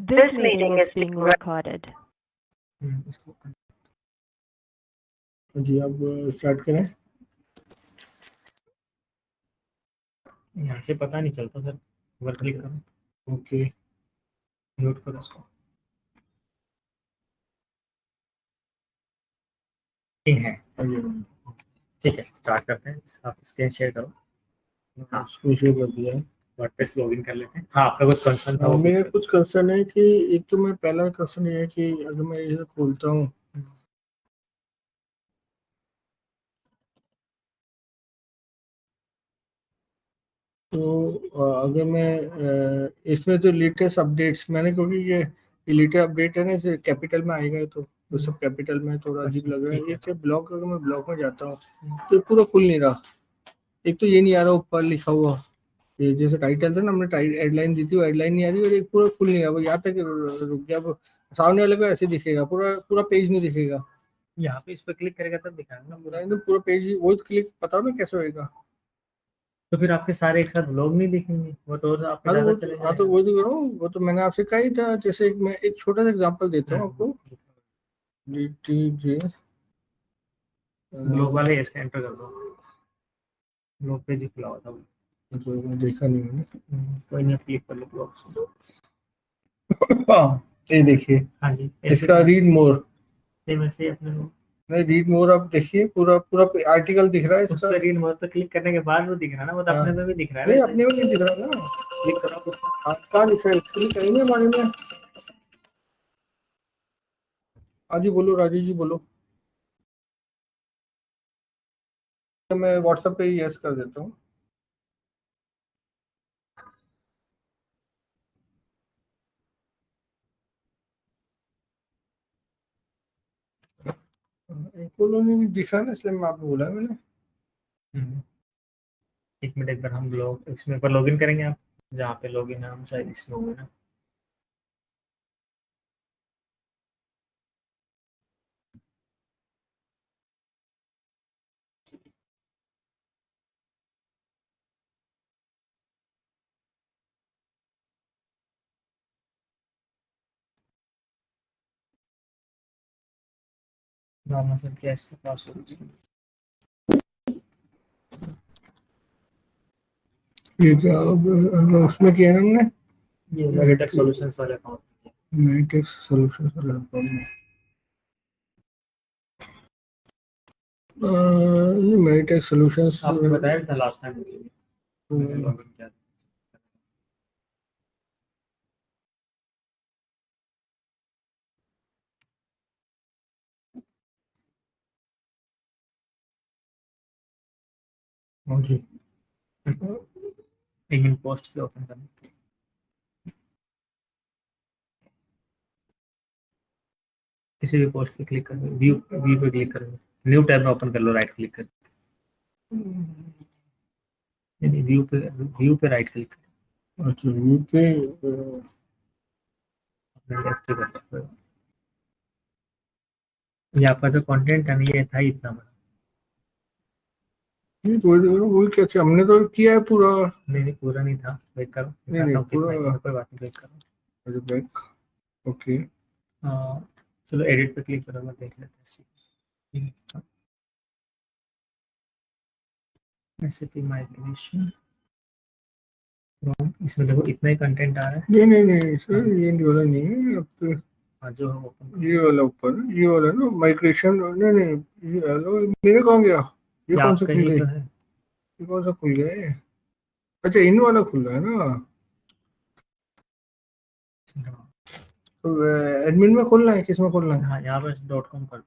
This meeting is being recorded. इसको जी अब start करें। यहाँ से पता नहीं चलता सर, अगर क्लिक करो। ओके, म्यूट करो इसको। ठीक है, ठीक है, स्टार्ट करते हैं। आप स्क्रीन शेयर करो। हाँ, स्क्रीन शेयर कर दिया है। वर्डप्रेस लॉगिन कर लेते हैं। हाँ, आपका कुछ कंसर्न था? मेरा कुछ कंसर्न है कि एक तो मैं पहला कंसर्न ये है कि अगर मैं इसे खोलता हूँ तो अगर मैं इसमें तो लेटेस्ट अपडेट्स मैंने, क्योंकि ये लेटेस्ट अपडेट है ना, इसे कैपिटल में आएगा तो सब कैपिटल में थोड़ा अजीब लग रहा है। ये क्या ब्लॉक, अगर मैं ब्लॉक में जाता हूँ तो ये पूरा खुल नहीं रहा। एक तो ये नहीं आ रहा ऊपर लिखा हुआ, ये जैसे टाइटल था ना, हमने हेडलाइन दी थी, वो हेडलाइन नहीं आ रही और एक पूरा खुल नहीं रहा। वो यहाँ तक रुक गया। अब सामने वाले को ऐसे दिखेगा, पूरा पूरा पेज नहीं दिखेगा। यहाँ पे इस पर क्लिक करेगा तब दिखाएगा ना पूरा पेज। वो क्लिक पता नहीं कैसे होएगा। तो फिर आपके सारे एक साथ व्लॉग नहीं दिखेंगे, वो तो आपके ज़्यादा चले जाएगा। तो वही तो कह रहा हूँ, वो तो मैंने आपसे कहा ही था। जैसे मैं एक छोटा सा एग्जांपल देता हूँ आपको। DTJ व्लॉग वाले इसका एंटर कर दो। व्लॉग पेज ही खुला हुआ था, तो देखा नहीं मैंने। कोई नहीं, क्लिक कर लो व्लॉग। ये देखिए। हाँ जी, इसका रीड मोर से अपने नहीं, रीड मोर आप देखिए, पूरा पूरा आर्टिकल दिख रहा है इसका। उस पे रीड मोर पे क्लिक करने के बाद वो दिख रहा है ना, वो तो अपने में भी दिख रहा है। नहीं, अपने में नहीं दिख रहा ना। क्लिक करो, कहाँ दिख रहा है? क्लिक करेंगे हमारे में। हाँ जी बोलो, राजेश जी बोलो। मैं व्हाट्सएप पे यस कर देता हूँ। नहीं दिखा ना, इसलिए मैं आपको बोला मैंने। एक मिनट, एक बार हम लोग इसमें पर लॉगिन करेंगे। आप जहाँ पे लॉगिन है हम शायद इसमें होंगे ना। रामा सर क्या इसका पासवर्ड? ये क्या उसमें किया ना हमने? ये मेडिटेक सॉल्यूशंस वाले अकाउंट, मेडिटेक सॉल्यूशंस वाले अकाउंट में मेडिटेक सॉल्यूशंस आपने बताया था लास्ट टाइम मुझे लॉगिन किया। हाँ जी, एक मिनट, पोस्ट पे ओपन करना। किसी भी पोस्ट पे क्लिक करेंगे, व्यू व्यू पे क्लिक करेंगे, न्यू टैब में ओपन कर लो, राइट क्लिक करके। नहीं, व्यू पे राइट क्लिक करें। अच्छा, व्यू पे ये आपका जो कंटेंट है ये था इतना बड़ा। वो क्या, हमने तो किया है पूरा। नहीं, पूरा नहीं था। वेट करो, नहीं पूरा, कोई बात नहीं, वेट करो। Back, okay. चलो एडिट पे क्लिक करो, मैं देख लेते हैं। एसएपी माइग्रेशन, इसमें देखो इतना ही कंटेंट आ रहा है। नहीं सर, ये वाला नहीं है। अब तो हाँ, जो हम ओपन ये वाला ऊपर, ये वाला ना माइग्रेशन। नहीं ये हेलो, मेरे कहाँ गया? ये कौन सा खुल गया? ये कौन सा खुल गया है? अच्छा, इन वाला खुल रहा है ना। तो एडमिन में खोलना है, किस में खोलना है? हाँ, यहाँ पर .com कर,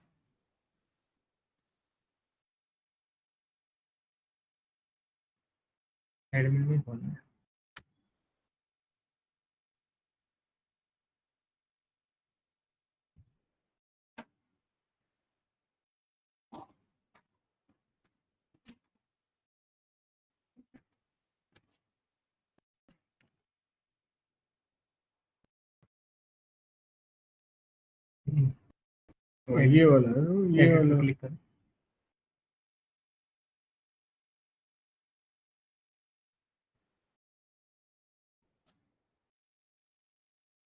एडमिन में खोलना है। ये वाला है, ये वाला क्लिक कर।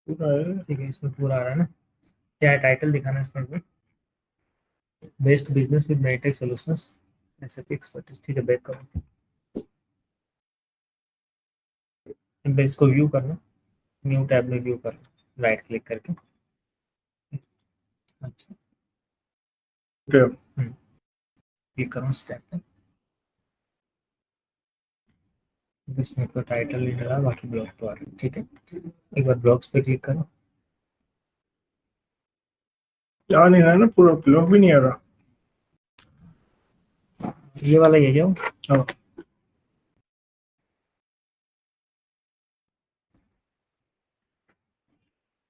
पूरा है। ठीक है, इसमें पूरा आ रहा है ना। क्या है टाइटल दिखाना इसमें? Best business with Meditech solutions SAP expertise. ठीक है, बैक करो। अब इसको व्यू करना, न्यू टैब में व्यू करना, राइट क्लिक करके। अच्छा, क्लिक करो उस टैब पे। इसमें कोई टाइटल नहीं रहा, बाकी ब्लॉग तो आ रहा है। ठीक है, एक बार ब्लॉग्स पे क्लिक करो। आ नहीं रहा है ना, पूरा ब्लॉग भी नहीं आ रहा। ये वाला ये जाओ। हाँ,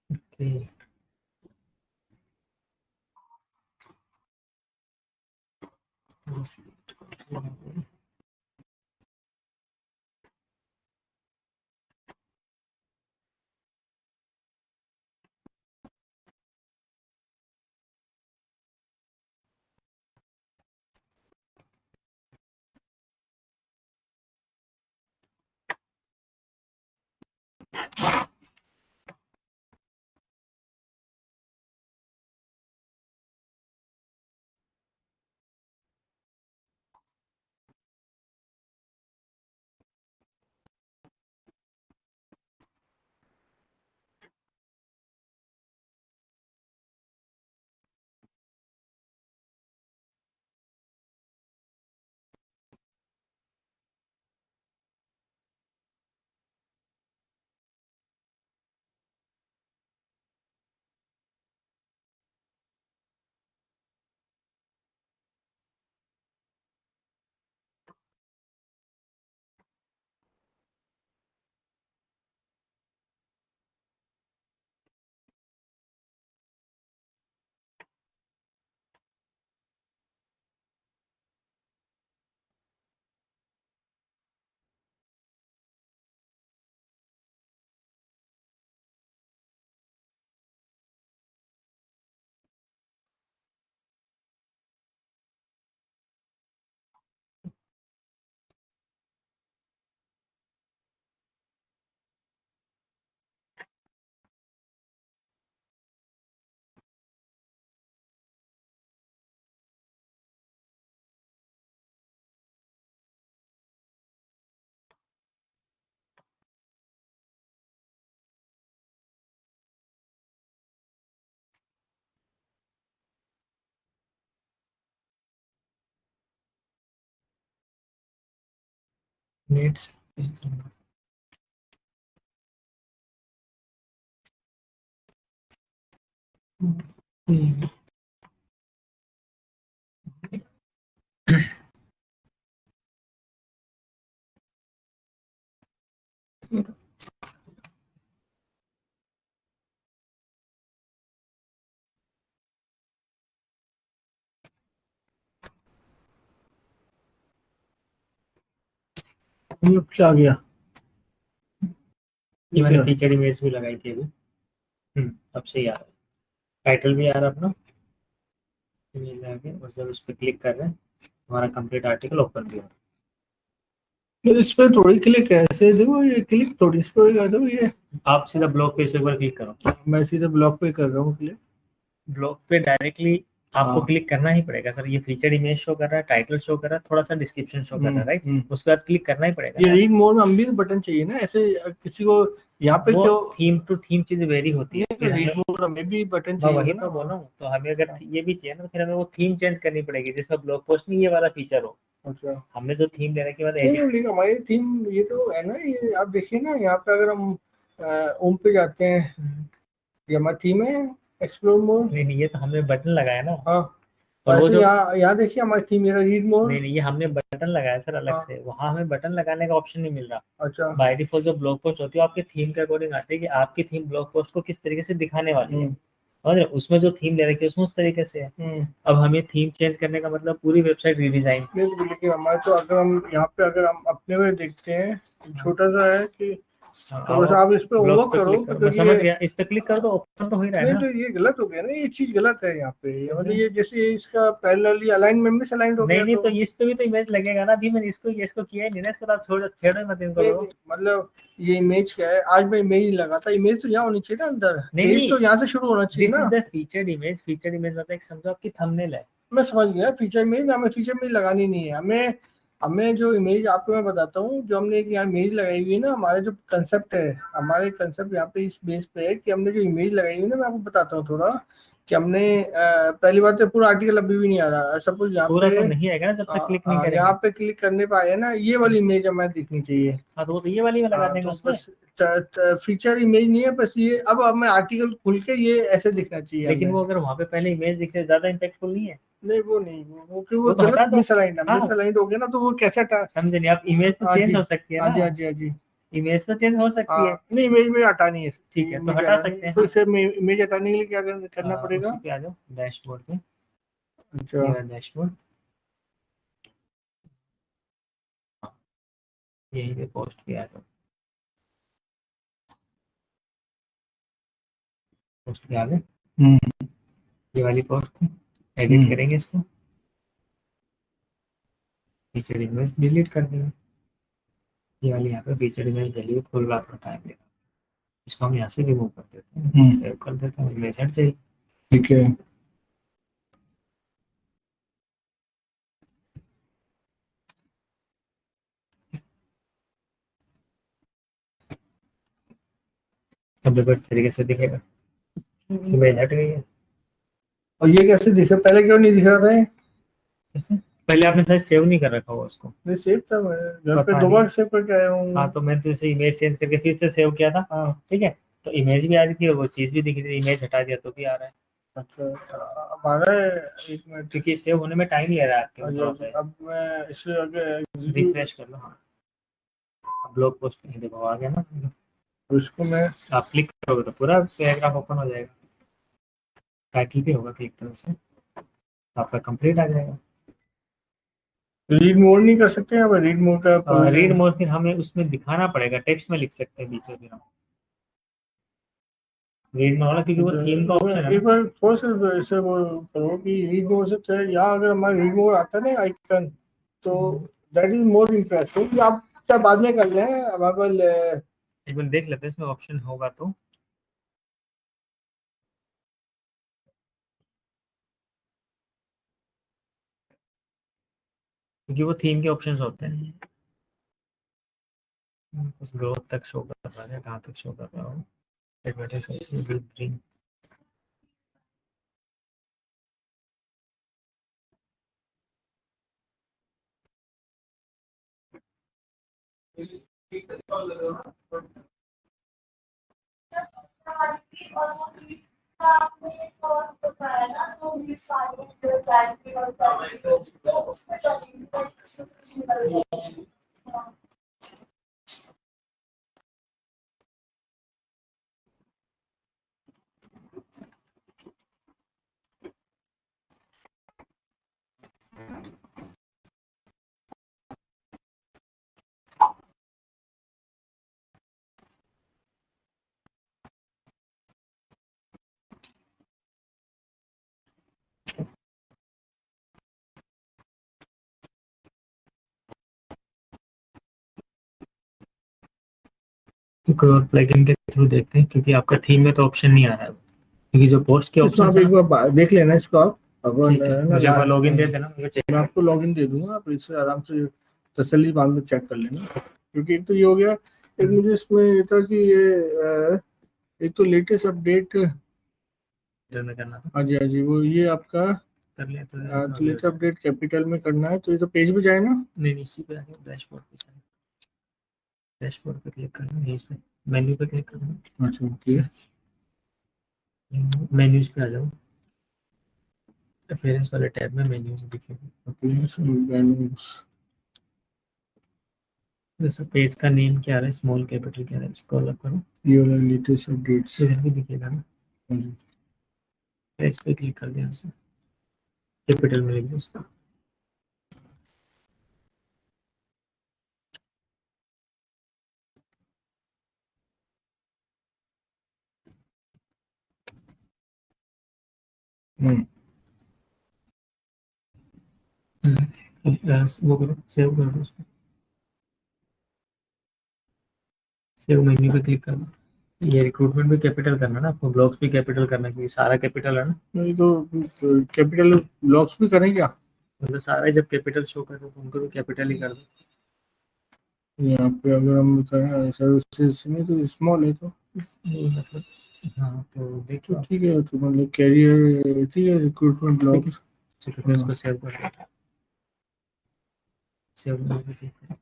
ओके, नीड्स। ये क्या आ गया? ये मैंने क्या? फीचर इमेज भी लगाई थी अभी। अब सही आ रहा है, टाइटल भी आ रहा है अपना। इमेज आ गया, और जब उस पर क्लिक कर रहे हैं हमारा कंप्लीट आर्टिकल ओपन भी हो रहा फिर इस पे थोड़ी क्लिक है, ऐसे देखो, ये क्लिक थोड़ी इस पे होगा, देखो ये। है। आप सीधा ब्लॉग पेज पे एक बार क्लिक करो। मैं सीधे ब्लॉग पे कर रहा हूँ क्लिक। ब्लॉग पे डायरेक्टली आपको हाँ। क्लिक करना ही पड़ेगा सर। ये फीचर इमेज शो कर रहा है, टाइटल शो कर रहा है, थोड़ा सा डिस्क्रिप्शन शो कर रहा है, राइट। उसके बाद क्लिक करना ही पड़ेगा ये ना। रीड मोर में अम्बियंस बटन चाहिए ना, ऐसे किसी को यहाँ पे वो क्यों? थीम टू थीम चीजें वेरी होती है। नहीं, तो फिर रीड हमें, मोर में भी बटन मैं चाहिए वही होगा तो ना। बोला हूँ, तो हमें अगर हाँ। ये भी चाहिए ना, तो फिर हमें वो थीम चेंज करनी पड़ेगी जिसमें ब्लॉग पोस्ट में ये वाला फीचर हो। अच्छा, हमने जो थीम लेने के बाद नहीं एडिट। लेकिन हमारी थीम ये तो है ना, ये आप देखिए ना, यहाँ पे अगर हम होम पे जाते हैं, ये हमारी थीम है, एक्सप्लोर मोर। नहीं नहीं, ये तो हमने बटन लगाया ना। हाँ, और वो ऐसे जो, यहाँ देखिए हमारी थीम, मेरा रीड मोर। नहीं नहीं, ये हमने बटन लगाया सर अलग हाँ। से। वहां हमें बटन लगाने का ऑप्शन नहीं मिल रहा। अच्छा। बाय डिफॉल्ट जो ब्लॉग पोस्ट होती है आपके थीम के अकॉर्डिंग आती है कि आपकी थीम ब्लॉग पोस्ट को किस तरीके से दिखाने वाली है। और उसमें जो थीम ले रखी है उसमें उस तरीके से है। अब हमें थीम चेंज करने का मतलब पूरी वेबसाइट रीडिजाइन। लेकिन हमारे तो अगर हम यहाँ पे अगर हम अपने में देखते हैं, छोटा सा है कि तो बस आप इस पे वर्क करो मैं समझ गया, इस पे क्लिक कर दो, ओपन तो हो ही रहा है नहीं ना। तो ये गलत हो गया ना, ये चीज गलत है यहाँ पे, मतलब ये जैसे इसका पैरेलली अलाइनमेंट में अलाइंड हो गया। नहीं तो इस पे भी तो इमेज लगेगा ना, अभी मैंने इसको किया है नहीं ना, इसको तो आप छेड़ो मत इनको। नहीं, मतलब ये इमेज क्या है, आज मैं इमेज नहीं लगाता, इमेज तो यहाँ होनी चाहिए ना अंदर, पेज तो यहाँ से शुरू होना चाहिए ना। फीचर्ड इमेज मतलब एक समझो आपकी थंबनेल है। मैं समझ गया फीचर इमेज, हमें फीचर इमेज लगानी नहीं है, हमें जो इमेज आपको मैं बताता हूँ, जो हमने एक यहाँ इमेज लगाई हुई है ना, हमारे जो कंसेप्ट है, हमारे कंसेप्ट यहाँ पे इस बेस पे है कि हमने जो इमेज लगाई हुई है ना, मैं आपको बताता हूँ थोड़ा कि हमने पहली बात तो पूरा आर्टिकल अभी भी नहीं आ रहा, सपोज यहाँ पूरा पे तो नहीं आएगा ना जब तक क्लिक नहीं करेंगे। यहाँ पे क्लिक करने पे आया ना, ये वाली इमेज हमें दिखनी चाहिए। हाँ तो वो तो ये वाली में लगा देंगे उसमें। फीचर इमेज नहीं है बस ये, अब हमें आर्टिकल खुल के ये ऐसे दिखना चाहिए। लेकिन वो अगर वहाँ पे पहले इमेज दिखे ज्यादा इम्पैक्टफुल नहीं है। नहीं वो नहीं, वो कि वो तो हटा गलत दो। मिसअलाइंड हो गया ना, तो वो कैसे समझे नहीं आप, इमेज तो चेंज हो सकती है हाँ जी, ना। हाँ जी, हाँ जी, इमेज तो चेंज हो सकती है। नहीं इमेज में हटानी है, ठीक है तो हटा सकते हैं। तो इसे इमेज हटाने के लिए क्या करना पड़ेगा? उसी पे आ जाओ डैशबोर्ड पे। अच्छा ये डैशबोर्ड, यही पे पोस्ट पे आ जाओ। पोस्ट पे आ गए। ये वाली पोस्ट एडिट करेंगे इसको, फीचर इमेज डिलीट कर देंगे। ये वाली यहाँ pay feature image delete full बात का टाइम लेगा, इसको हम यहाँ से रिमूव कर देते हैं, सेव कर देते हैं, इमेज हट जाएगी। ठीक है, अब देखो इस तरीके से दिखेगा, इमेज हट गई है। और ये कैसे दिखा, पहले क्यों नहीं दिख रहा था? कैसे? पहले आपने शायद सेव नहीं कर रखा होगा उसको। नहीं सेव था, मैं घर पे दोबारा सेव करके आया हूँ। हाँ तो मैंने तो इसे इमेज चेंज करके फिर से सेव किया था। हाँ ठीक है, तो इमेज भी आ रही थी और वो चीज भी दिख रही थी, इमेज हटा दिया तो भी आ रहा है। अच्छा हमारा 1 मिनट, क्योंकि सेव होने में टाइम ले रहा है आपके। अब मैं इसे आगे रिफ्रेश कर लो। हाँ ब्लॉग पोस्ट नहीं, देखो आ गया ना। इसको मैं आप क्लिक करोगे तो पूरा पैराग्राफ ओपन हो जाएगा, टाइटल भी होगा क्लिक करो से, आपका कंप्लीट आ जाएगा। रीड मोड नहीं कर सकते यहाँ पे? रीड मोड का रीड मोड फिर हमें उसमें दिखाना पड़ेगा, टेक्स्ट में लिख सकते हैं बीच में हम रीड मोड वाला, क्योंकि वो थीम का ऑप्शन है। एक बार थोड़ा सा ऐसे वो करो कि रीड मोड से चाहे यहाँ अगर हमारा रीड मोड आता है ना आइकन, तो दैट इज मोर इंटरेस्टिंग। आप चाहे बाद में कर लें, हमारे पास एक बार देख लेते हैं इसमें ऑप्शन होगा तो। क्योंकि वो थीम के ऑप्शंस होते हैं, उस ग्रोथ तक शो कर रहा है, कहाँ तक शो कर रहा हो। एडवर्टाइज तो ग्रोथ प्लगइन के थ्रू देखते हैं, क्योंकि आपका थीम में तो ऑप्शन नहीं आ रहा है, क्योंकि जो पोस्ट के ऑप्शन आप एक बार देख लेना इसको आप। मुझे लॉगिन दे देना, मुझे मैं आपको लॉगिन दे दूंगा, आप इससे आराम से तसल्ली बाद में चेक कर लेना। क्योंकि एक तो ये हो गया, एक मुझे इसमें ये था कि ये एक तो लेटेस्ट अपडेट करना था। हाँ जी, हाँ जी, वो ये आपका कर लिया तो लेटेस्ट अपडेट कैपिटल में करना है, तो ये तो पेज पे जाए ना। नहीं इसी पे आगे डैशबोर्ड पे, डैशबोर्ड पे क्लिक करना है, इस पे मेन्यू पे क्लिक करना। अच्छा ठीक है, मेन्यूज पे आ जाओ, अपीयरेंस वाले टैब में मेन्यूज दिखेगा। जैसे पेज का नेम क्या है, स्मॉल कैपिटल क्या है, स्क्रॉल अप करो, ये वाला लेटेस्ट अपडेट्स इधर भी दिखेगा ना। इस पे क्लिक कर दिया, कैपिटल में लिख दो उसका। वो करो, सेव कर दो उसको, सेव मेन्यू पे क्लिक करना। ये रिक्रूटमेंट भी कैपिटल करना ना आपको, ब्लॉक्स भी कैपिटल करना, क्योंकि सारा कैपिटल है ना। नहीं तो कैपिटल ब्लॉक्स भी करें क्या? मतलब सारा जब कैपिटल शो कर दो तो उनको भी कैपिटल ही कर दो। यहाँ पे अगर हम करें सर्विसेज में तो स्मॉल है तो नहीं मतलब, हाँ तो देखो तो ठीक है, तो मतलब कैरियर ठीक है, रिक्रूटमेंट ब्लॉक्स। चलो इसको सेव कर दो, सेव कर दो।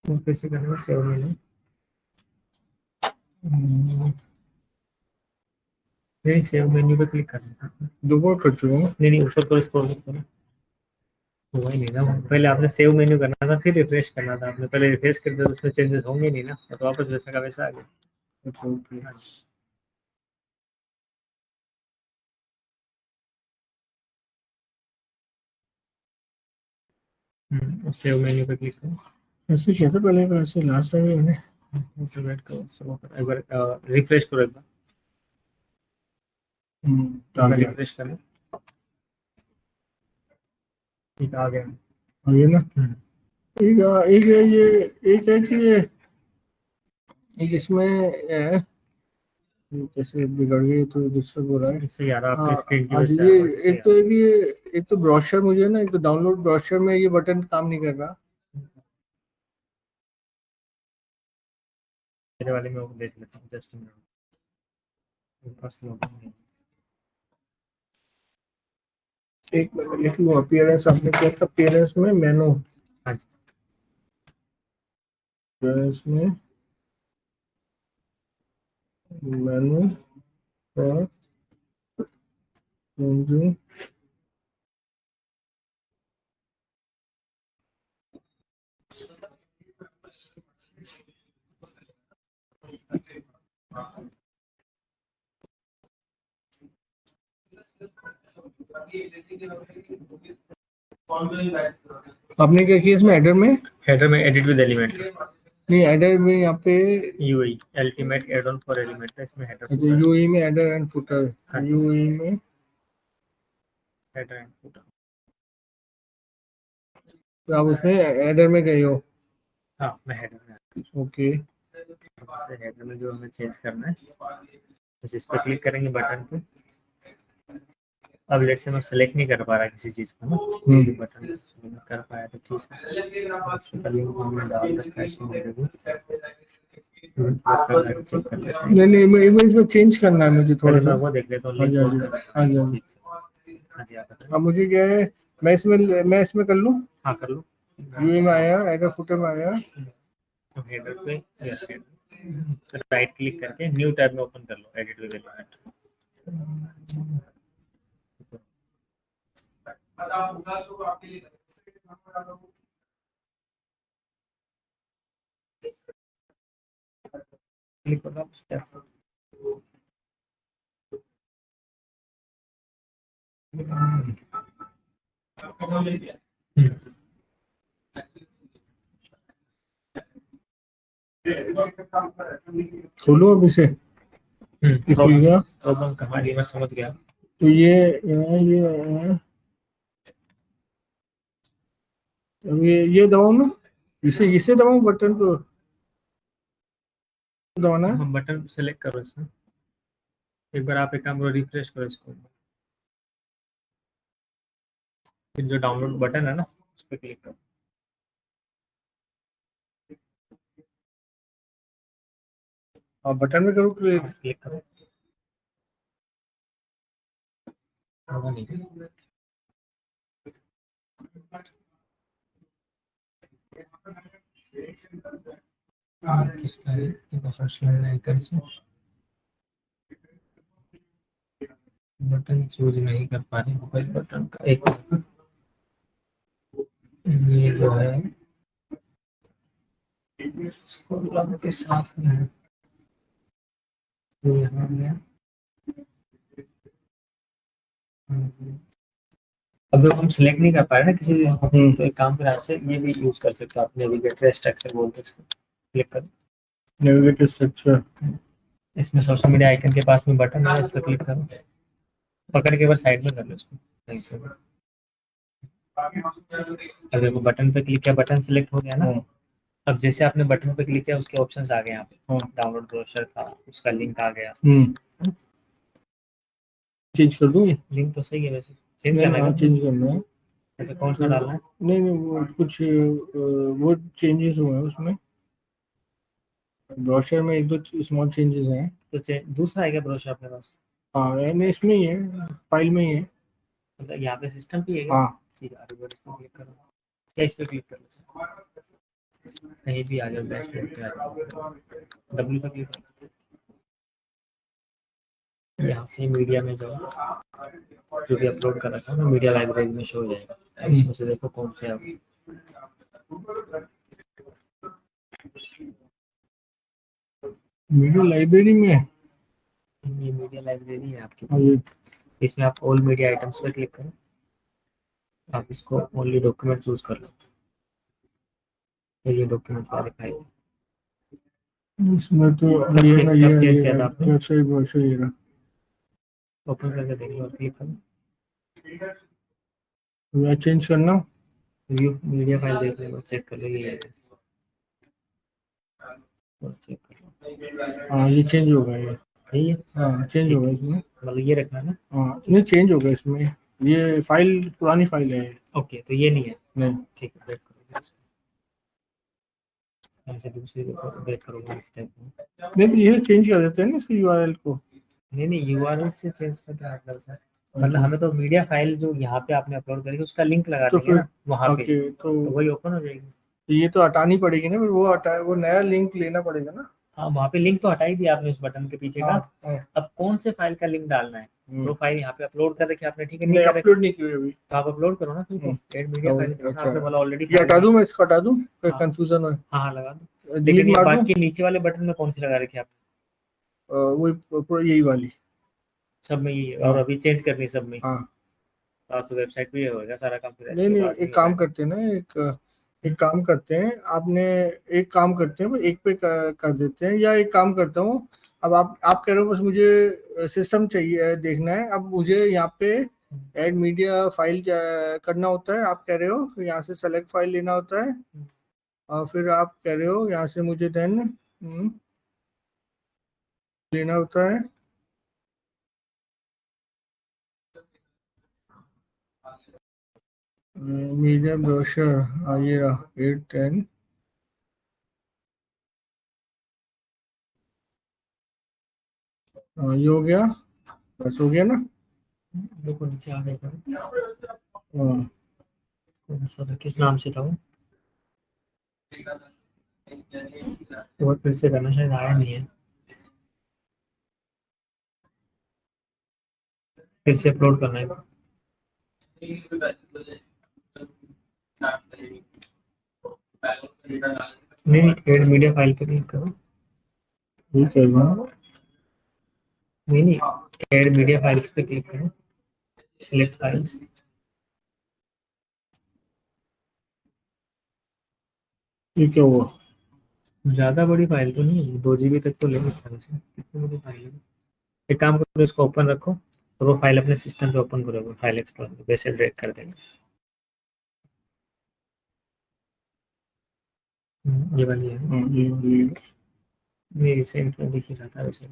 तो कैसे करना है सेव मेन्यू? नहीं, सेव मेन्यू पे क्लिक करना है। दो बार कर चुका हूँ। नहीं ऊपर को स्क्रॉल करो, हुआ ही नहीं ना। पहले आपने सेव मेन्यू करना था, फिर रिफ्रेश करना था। आपने पहले रिफ्रेश कर दिया तो उसमें चेंजेस होंगे नहीं ना, तो वापस वैसा का वैसा आ गया। अच्छा ओके। सेव मेन्यू पे क्लिक करो। ऐसे किया था पहले, वैसे लास्ट टाइम मैंने ऐसे वेट करो, स्लो करो, एक बार रिफ्रेश करो, एक बार रिफ्रेश करो, ठीक आ गया। आगे ना एक एक है ये, एक है कि ये एक इसमें ये कैसे बिगड़ गई तो डिस्टर्ब हो रहा है। इससे यार आपके स्क्रीन की हाँ वजह से ये इससे एक तो है कि ये एक तो ब्रोशर मुझे ना, एक तो डाउनलोड ब्रोशर में ये बटन काम नहीं कर रहा। मेरे वाले में वो देख लेता हूँ, जस्ट मिनट। एक मिनट लिख लो, अपीयरेंस आपने क्या था? अपीयरेंस में मेनू, हाँ जी, अपीयरेंस में मेनू और चेंजिंग आपने क्या किया इसमें हेडर में? हेडर में एडिट विद एलिमेंट, नहीं हेडर में यहाँ पे UI ultimate add on for element है इसमें, हेडर अच्छा यूई में हेडर एंड फुटर, हाँ जी। यूई में हेडर एंड फुटर, तो आप उसमें हेडर में गए हो? हाँ मैं हेडर में। ओके जैसे हेडर में जो हमें चेंज करना है, बस इस पर क्लिक करेंगे बटन पे। अब लेट से मैं सेलेक्ट नहीं कर पा रहा किसी चीज को ना, किसी बटन में कर पाया तो ठीक है। लिंक हमने डाल रखा है इसमें, देखो चेक कर लेते हैं। नहीं इसमें चेंज करना है मुझे थोड़ा पहले मैं सा। वो देख लेता हूँ, हाँ जी, लिंक हाँ जी, हाँ जी, हाँ जी, आप बताइए। अब मुझे क्या है, मैं इसमें कर लूँ? हाँ कर लो। यूई में आया, हेडर फुटर में आया, तो हेडर पे राइट क्लिक करके न्यू टैब में ओपन कर लो, एडिट विद एलिमेंट। क्लिक करो आप step। खोलो अब इसे। खुल गया। प्रॉब्लम कहानी मैं समझ गया। तो ये दबाऊं ना, इसे इसे दबाऊं, बटन को दबाना है? हम बटन सेलेक्ट करो इसमें, एक बार आप एक काम करो, रिफ्रेश करो इसको, फिर जो डाउनलोड बटन है ना उस पर क्लिक करो। और बटन में करूँ क्लिक करो, होगा नहीं। किसका है प्रोफेशनल आइकन से बटन चूज नहीं कर पा रहे मोबाइल बटन का, एक ये जो है स्क्रॉल के साथ में है, तो यहाँ में अब जब हम सिलेक्ट नहीं कर पा रहे ना किसी चीज को, तो एक काम करें, से ये भी यूज कर सकते हो आप, नेविगेटर स्ट्रक्चर बोलते हैं इसको, क्लिक कर। नेविगेटर स्ट्रक्चर, इसमें सोशल मीडिया आइकन के पास में बटन है, इस पर क्लिक करो, पकड़ के बस साइड में कर लो इसको कहीं से। अब देखो बटन पे क्लिक किया, बटन सिलेक्ट हो गया ना। अब जैसे आपने बटन पे क्लिक किया उसके ऑप्शंस आ गए यहाँ पे, डाउनलोड ब्रोशर का उसका लिंक आ गया। चेंज कर दूंगी, लिंक तो सही है वैसे, चेंज करना है। चेंज करना है। ऐसे कौन सा डालना है? नहीं वो कुछ वो चेंजेस हुए हैं उसमें, ब्रोशर में एक दो स्मॉल चेंजेस हैं। तो दूसरा है क्या ब्रोशर अपने पास? हाँ नहीं, इसमें ही है, फाइल में ही है। मतलब यहाँ पे सिस्टम पे है क्या? हाँ ठीक है, अभी इस पे क्लिक करो, क्या इस पे क्लिक कर लो, कहीं भी आ जाओ, डैशबोर्ड पे आ जाओ, डब्ल्यू पे क्लिक करो, यहाँ से मीडिया में जाओ, जो भी अपलोड कर रखा है ना मीडिया लाइब्रेरी में शो हो जाएगा। अब इसमें से देखो कौन से आप, मीडिया लाइब्रेरी में है। ये मीडिया लाइब्रेरी है आपकी, इसमें आप ऑल मीडिया आइटम्स पे क्लिक करो, आप इसको ओनली डॉक्यूमेंट चूज कर लो, तो ये डॉक्यूमेंट वाले फाइल। इसमें तो कब ये चेंज- ना, कब चेंज ये किया था आपने? वेबसाइट ब्रोशर ये रहा। ओपन करके देख लो और क्लिक करो, मैं चेंज करना, व्यू मीडिया फाइल देख लो, चेक कर लो, ये है। और चेक कर लो, हाँ ये चेंज हो गया ये। सही है। हाँ चेंज हो गया इसमें। मतलब ये रखना है ना? हाँ नहीं चेंज हो गया इसमें, ये फाइल पुरानी फाइल है। ओके, तो ये नहीं है। नहीं ठीक है, वेट करो, ऐसे दूसरी वेट करो इस टाइप में। नहीं तो ये चेंज कर देते हैं ना इसको, यूआरएल को। नहीं नहीं, यूआरएल से चेंज करके मतलब सर, मतलब हमें तो मीडिया फाइल जो यहाँ पे आपने अपलोड करी उसका लिंक लगा तो देंगे फिर ना वहाँ पे, ओके तो वही ओपन हो जाएगी। तो ये तो हटानी पड़ेगी ना, फिर वो हटा, वो नया लिंक लेना पड़ेगा ना। हाँ, वहाँ पे लिंक तो हटा ही दिया आपने उस बटन के पीछे का। हाँ। अब कौन से फाइल का लिंक डालना है? तो फाइल यहाँ पे अपलोड कर रखी आपने, ठीक है, नहीं नहीं कर रखी अपलोड नहीं किए अभी। तो आप अपलोड करो ना, ठीक है, एड मीडिया फाइल अच्छा, आपने बोला ऑलरेडी ये हटा दूं, मैं इसको हटा दूं, फिर हाँ। कंफ्यूजन हो। हाँ हाँ लगा दो, डिलीट लेकिन ये मार दूं, बाकी नीचे वाले बटन में कौन सी लगा रखी है आपने? वही पूरा यही वाली। सब में ये, हाँ और अभी चेंज करनी है सब में? हाँ। आज तो वेबसाइट पे ये होगा सारा काम, फिर नहीं SEO नहीं, तो आज नहीं एक हो काम पाएगा। करते हैं ना, एक काम करते हैं, आपने एक काम करते हैं, एक पे कर देते हैं, या एक काम करता हूँ। अब आप कह रहे हो बस मुझे सिस्टम चाहिए देखना है, अब मुझे यहाँ पे ऐड मीडिया फाइल करना होता है, आप कह रहे हो फिर यहाँ से सेलेक्ट फाइल लेना होता है, और फिर आप कह रहे हो यहाँ से मुझे देन लेना होता है। मीडिया ब्रोशर, ये रहा 810। ये हो गया, बस हो गया ना। देखो नीचे आ जाएगा, हाँ, कौन सा था, किस नाम से था वो? और फिर से करना, शायद आया नहीं है, फिर से अपलोड करना है। नहीं, एड मीडिया फाइल पे क्लिक करो। ठीक है ना। नहीं नहीं, एड मीडिया फाइल्स पे क्लिक करो, सिलेक्ट फाइल्स। ये क्या हुआ? ज्यादा बड़ी फाइल तो नहीं है, 2 GB तक तो ले सकता है वैसे, कितनी बड़ी फाइल है? एक काम करो, इसको ओपन रखो और वो फाइल अपने सिस्टम पे ओपन करोगे, फाइल एक्सप्लोरर में वैसे ड्रैग कर देंगे। ये वाली है ना? ये सेम तो दिख ही रहा था वैसे।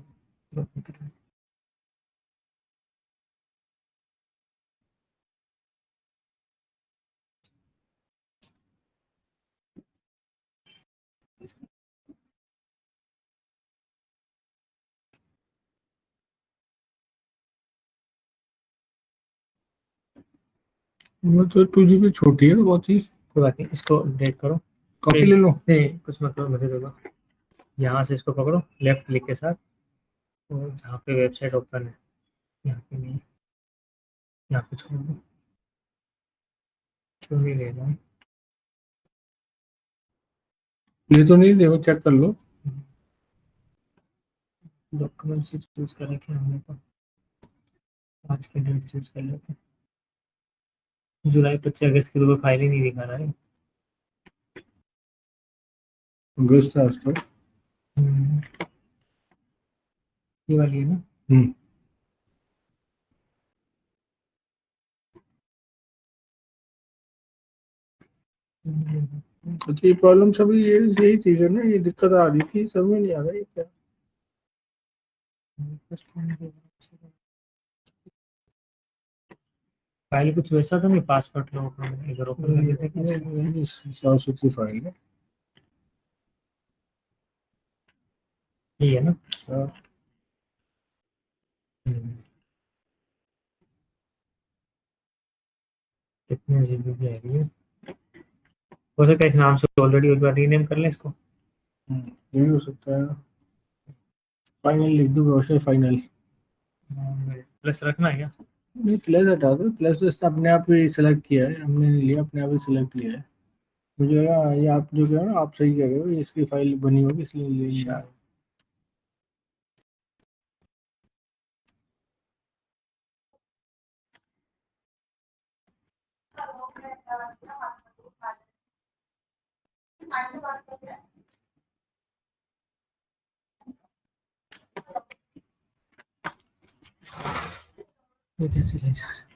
वो तो 2 GB छोटी है तो बहुत ही। कोई बात नहीं, इसको ड्रैग करो, कॉपी ले लो। नहीं कुछ मत करो, मुझे दे दो। यहाँ से इसको पकड़ो लेफ्ट क्लिक के साथ, और जहाँ पे वेबसाइट ओपन है, यहाँ पे नहीं, यहाँ पे छोड़ दो, क्यों नहीं ले रहा है? ये तो नहीं, देखो चेक कर लो। डॉक्यूमेंट से चूज कर रखे हमने, तो आज की डेट चूज कर लेते हैं। जुलाई 25 अगस्त की तो कोई फाइल ही नहीं दिखा रहा है। अगस्त था आज तो। ये वाली है ना? हम्म। तो ये प्रॉब्लम सभी यही चीज है ना, ये दिक्कत आ रही थी, समझ में नहीं आ रहा है क्या। फाइल कुछ वैसा तो नहीं, पासपोर्ट लोग इधर ओपन कर देते हैं। साफ सुथरी फाइल है। ये है ना? हाँ। कितने जीबी की है ये? हो सकता है इस नाम से ऑलरेडी एक बार रीनेम कर लें इसको। ये भी हो सकता है। फाइनल लिख दो, रोशनी फाइनल। प्लस रखना है क्या? नहीं, प्लस हटा दो, प्लस तो अपने आप ही सिलेक्ट किया है, हमने नहीं लिया, अपने आप ही सिलेक्ट किया है। मुझे लगा ये आप जो कह रहे हो ना, आप सही कह रहे हो, ये इसकी फाइल बनी होगी इसलिए ले लिया। ये कैसे ले जा रहा है?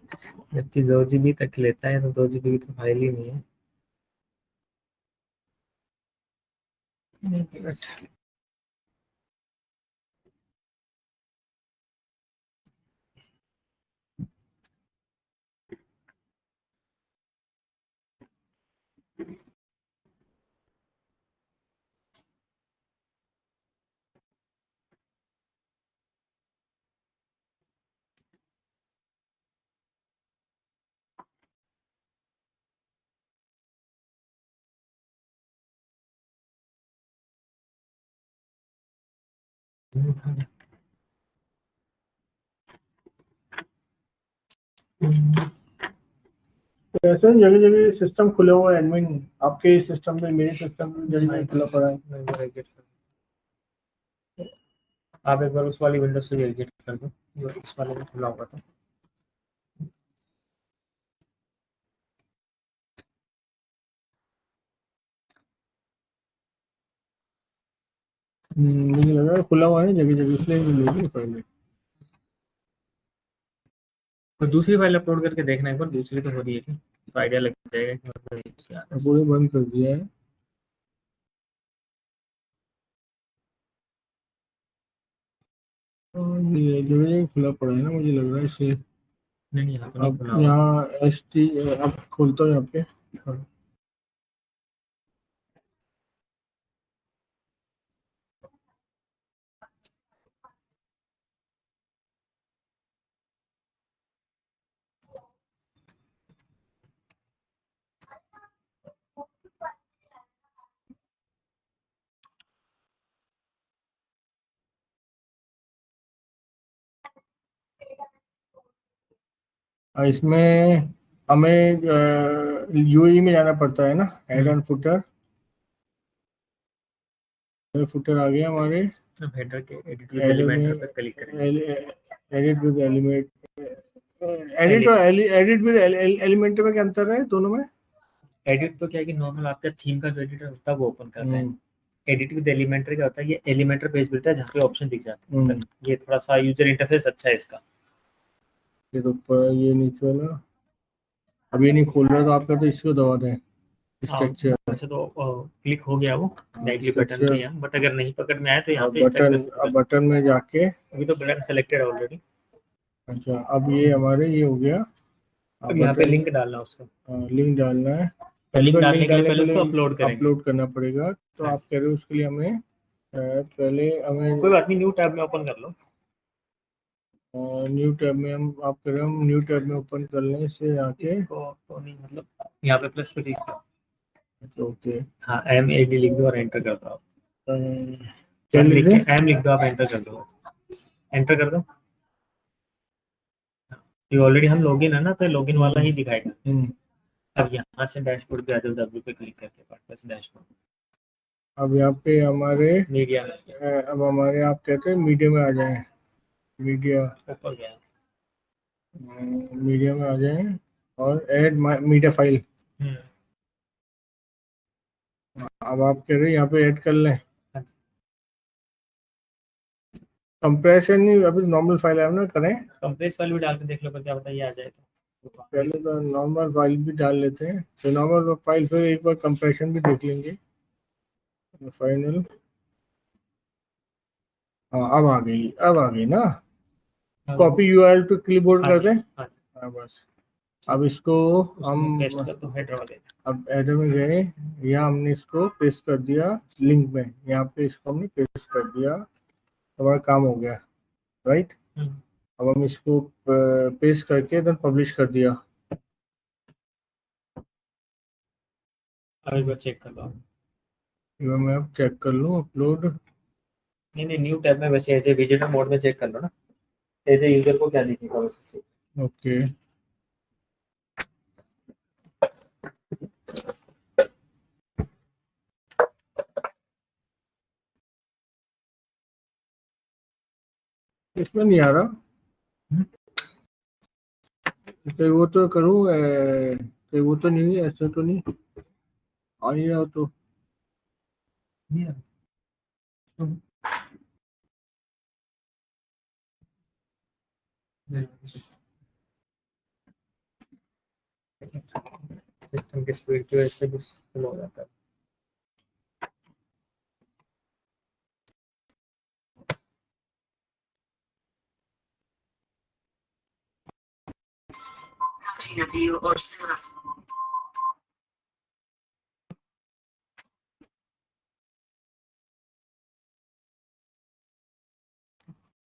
जबकि 2 जीबी तक लेता है, तो 2 जीबी की तो फाइल ही नहीं है। एक मिनट। तो ऐसे जगह जगह सिस्टम खुले हुए हैं एडमिन, आपके सिस्टम पे, मेरे सिस्टम पे जगह जगह खुला पड़ा है। मैं एक बार एग्जिट कर, आप एक बार उस वाली विंडो से भी एग्जिट कर दो जो इस वाले में खुला हुआ था। मुझे लगा खुला हुआ है जगह जगह, इसलिए मिलेगी पहले। तो दूसरी फाइल अपलोड करके देखना एक बार, दूसरी तो हो रही है कि तो आइडिया लग जाएगा कि मतलब ये क्या है। पूरे बंद कर दिया है। और ये जगह जगह खुला पड़ा है ना, मुझे लग रहा है इसे। नहीं, यहाँ तो नहीं अब खुला हुआ। यहाँ ST, अब खोलता हूँ यहाँ पे। इसमें हमें UAE में जाना पड़ता है ना, हेड एंड फुटर। फुटर आ गया हमारे। अब हेडर के एडिट विद हेडर एलिमेंटर में पे क्लिक करेंगे। एडिट विद एलिमेंट, एडिट और एडिट विद एलिमेंट में क्या अंतर है दोनों में? एडिट तो क्या है कि नॉर्मल आपका थीम का जो एडिटर होता है वो ओपन कर रहे हैं। एडिट विद एलिमेंटर क्या होता है, ये एलिमेंटर पेज मिलता है जहाँ पे ऑप्शन दिख जाते हैं। ये थोड़ा सा यूजर इंटरफेस अच्छा है इसका। ये तो ऊपर, ये नीचे वाला अब ये नहीं खोल रहा, तो आपका तो इसको दबा दें, स्ट्रक्चर। वैसे तो क्लिक हो गया वो डायरेक्टली बटन पे, यहाँ बट अगर नहीं पकड़ में आया तो यहाँ पे बटन, स्ट्रक्चर अब बटन में जाके, अभी तो बटन सेलेक्टेड है ऑलरेडी। अच्छा अब ये हमारे ये हो गया। अब यहाँ पे लिंक डालना है उसका। लिंक डालना है। लिंक डालने लिंक के लिए डालने पहले के उसको लिए अपलोड करेंगे। अपलोड करना पड़ेगा, तो आप कह रहे हो उसके लिए हमें पहले हमें कोई बात नहीं, न्यू टैब में ओपन कर लो। न्यू टैब में हम, आप कह रहे हो हम न्यू टैब में ओपन कर लें इसे आके। तो नहीं मतलब यहाँ पे प्लस पे क्लिक करो। ओके, हाँ, MAD लिख दो और एंटर कर दो आप। क्या लिख दें? एम लिख दो, आप एंटर कर दो, एंटर कर दो। ये ऑलरेडी हम लॉगिन है ना, तो लॉगिन वाला ही दिखाएगा। अब यहाँ से डैशबोर्ड पे आ जाओ, W पे क्लिक करके वर्डप्रेस डैशबोर्ड। अब यहाँ पे हमारे मीडिया अब हमारे आप कहते हैं मीडिया में आ जाए, मीडिया ऊपर गया। मीडिया में आ जाए। और ऐड मीडिया फाइल। अब आप कह रहे हैं यहाँ पे ऐड कर लें। कंप्रेशन नहीं, अभी नॉर्मल फाइल है ना, करें कंप्रेस फाइल भी डाल के देख लो, क्या पता ये आ जाए तो पहले तो नॉर्मल फाइल भी डाल लेते हैं, तो नॉर्मल फाइल फिर एक बार कंप्रेशन भी देख लेंगे। फाइनल, हाँ अब आ गई ना। कॉपी यूआरएल पे क्लिपबोर्ड कर दें। हाँ बस, अब इसको हम पेस्ट कर दो, हेडर वाले। अब हेडर में गए, यहाँ हमने इसको पेस्ट कर दिया लिंक में, यहाँ पे इसको हमने पेस्ट कर दिया, हमारा काम हो गया, राइट। अब हम इसको पेस्ट करके देन पब्लिश कर दिया। अब एक बार चेक कर लो। मैं अब चेक कर लूँ अपलोड। नहीं, न्यू टैब में वैसे एज ए विजिटर मोड में चेक कर लो ना, एज ए यूजर को क्या दिखेगा वैसे। ओके, इसमें नहीं आ रहा। कहीं वो तो करूँ, कहीं वो तो नहीं है, ऐसा तो नहीं आ नहीं रहा तो नहीं आ सिस्टम की स्पीड की वजह से भी स्लो हो जाता है।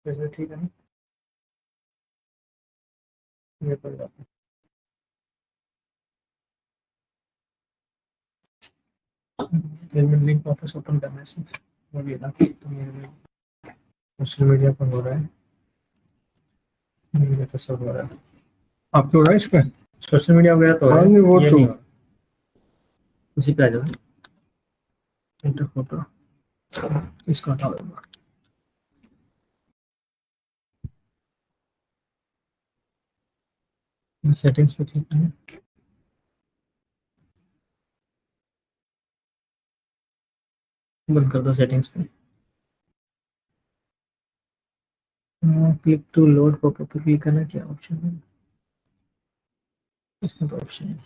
वैसे ठीक है ना, ये पड़ जाता है। लिंक वापस ओपन करना है इसमें, वो भी ना तो मेरे सोशल मीडिया पर हो रहा है, मेरे तो सब हो रहा है। आपके हो रहा है इसमें सोशल मीडिया वगैरह तो हाँ है, नहीं वो ये तो नहीं हो रहा। उसी पे आ जाओ, इंटर फोटो, इसको हटाओ एक बार। सेटिंग्स पे क्लिक करें, बंद कर दो सेटिंग्स पे। क्लिक टू लोड पॉपअप पे क्लिक करना, क्या ऑप्शन है इसमें? तो ऑप्शन है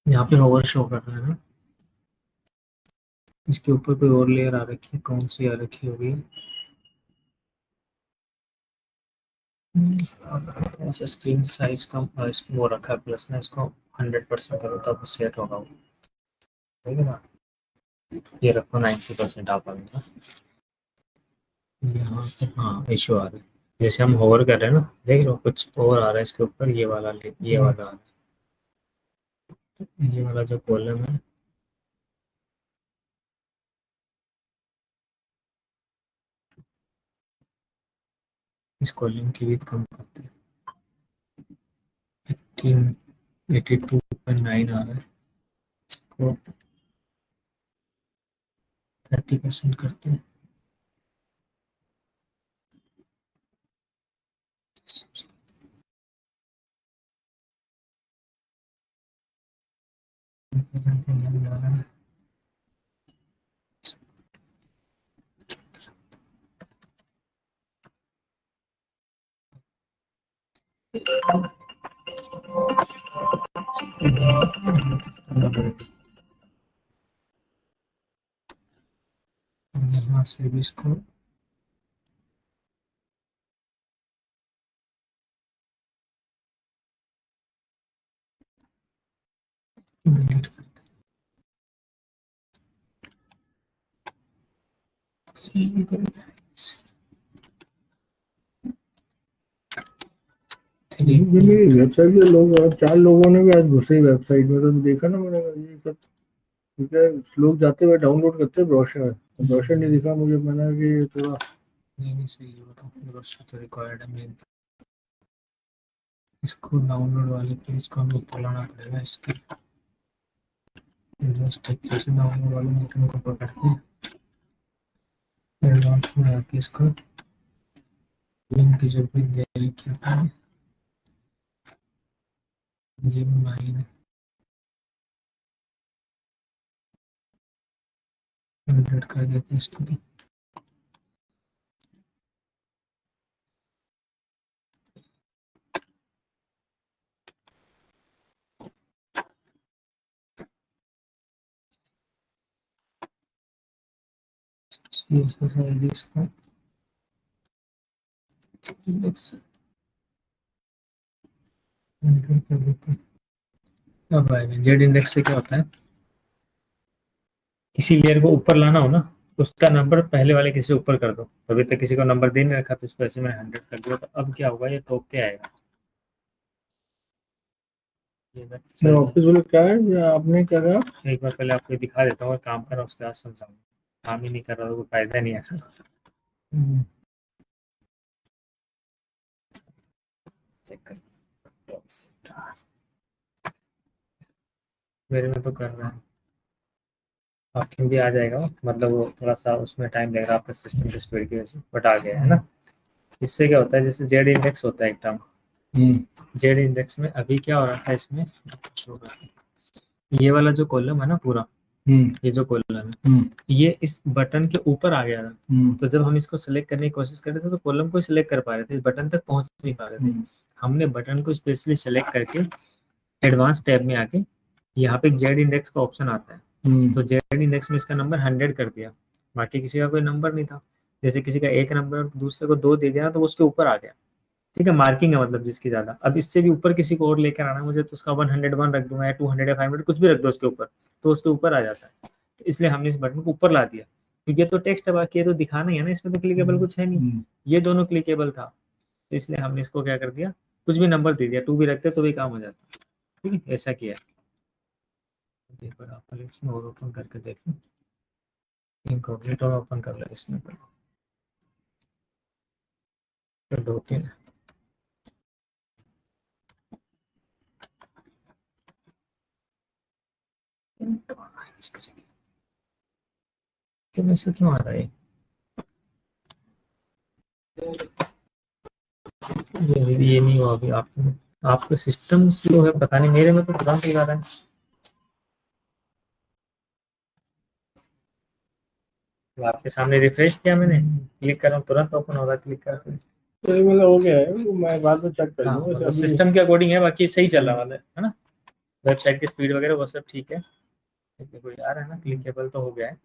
यहाँ पे, होवर शो कर रहा है ना, इसके ऊपर कोई और लेयर आ रखी है, कौन सी आ रखी होगी? ऐसा स्क्रीन साइज का वो रखा है प्लस ना, इसको 100% करो तब सेट होगा वो, ठीक है ना। ये रखो 90% आप आएगा यहाँ पे। हाँ इशू आ रहा है, जैसे हम होवर कर रहे हैं ना, देख लो कुछ और आ रहा है इसके ऊपर, ये वाला ये वाला आ रहा है, ये वाला जो कॉलम है। इस कॉलम की भी कम करते हैं, 82.9 आ रहा है, इसको 30% करते हैं। यहाँ से भी इसको डिलीट करते वेबसाइट में लोग और 4 लोगों ने भी आज घुसे वेबसाइट में, तो देखा ना मैंने ये सब, ठीक है। लोग जाते हुए डाउनलोड करते हैं ब्रोशर, ब्रोशर नहीं दिखा मुझे, मैंने कि ये थोड़ा नहीं सही है, तो तो रिक्वायर्ड है मेन। इसको डाउनलोड वाले पे इसको हमको बुलाना पड़ेगा, इसके से डाउनलोड वाले बटन को पकड़ते हैं, एडवांस में आके इसको लिंक की जब भी दे रखी है, जी 9 100 कर देते हैं इसको भी। इसको अब आएगा जेड इंडेक्स से क्या होता है, किसी लेयर को ऊपर लाना हो ना, उसका नंबर पहले वाले किसी ऊपर कर दो। तो अभी तक किसी को नंबर दे नहीं रखा, तो इसको ऐसे मैंने 100 कर दिया, तो अब क्या होगा, ये टॉप पे आएगा। ये मैं मेरा ऑफिस वाला क्या है या आपने क्या कहा? एक बार पहले आपको दिखा देता हूँ, काम करा उसके बाद समझाऊंगा। काम ही नहीं कर रहा तो कोई फायदा नहीं है। चेक कर, मेरे में तो कर रहा है, आपके भी आ जाएगा, मतलब वो थोड़ा सा उसमें टाइम लगेगा आपका सिस्टम की स्पीड की वजह से, बट आ गया है ना। इससे क्या होता है, जैसे जेड इंडेक्स होता है एक टर्म, जेड इंडेक्स में अभी क्या हो रहा था इसमें, ये वाला जो कॉलम है ना पूरा, ये जो कॉलम है ये इस बटन के ऊपर आ गया था। तो जब हम इसको सिलेक्ट करने की कोशिश कर रहे थे तो कॉलम को सिलेक्ट कर पा रहे थे, इस बटन तक पहुंच नहीं पा रहे थे। हमने बटन को स्पेशली सिलेक्ट करके एडवांस टैब में आके यहाँ पे जेड इंडेक्स का ऑप्शन आता है, तो जेड इंडेक्स में इसका नंबर 100 कर दिया, बाकी किसी का कोई नंबर नहीं था। जैसे किसी का एक नंबर दूसरे को 2 दे दिया तो वो उसके ऊपर आ गया, ठीक है, मार्किंग है मतलब जिसकी ज्यादा। अब इससे भी ऊपर किसी को और लेकर आना मुझे, तो उसका 101 रख दूंगा या 200 या 500 कुछ भी रख दो उसके ऊपर, तो उसके ऊपर आ जाता है। तो इसलिए हमने इस बटन को ऊपर ला दिया, क्योंकि ये तो टेक्स्ट है, बाकी ये तो दिखाना ही है ना, इसमें तो क्लिकेबल कुछ है नहीं। ये दोनों क्लिकेबल था, तो इसलिए हमने इसको क्या कर दिया, कुछ भी नंबर दे दिया, 2 भी रखते तो भी काम हो जाता। ठीक है, ऐसा किया। एक बार आप इसमें और ओपन करके देखो, इनकॉग्निटो में ओपन कर ले इसमें तो 2-3 क्यों ऐसा क्यों आ रहा है, ये नहीं हुआ अभी। आपका सिस्टम स्लो है, पता नहीं, मेरे में तो तुरंत ही आ रहा है। तो आपके सामने रिफ्रेश किया मैंने, क्लिक कर रहा हूँ तुरंत ओपन हो रहा है, क्लिक करके। तो ये मतलब हो गया है, वो मैं बाद में चेक कर हाँ, लूंगा। मतलब सिस्टम के अकॉर्डिंग है, बाकी सही चल रहा वाला है ना, वेबसाइट की स्पीड वगैरह वो सब ठीक है। कोई आ रहा है ना, क्लिकेबल तो हो गया है,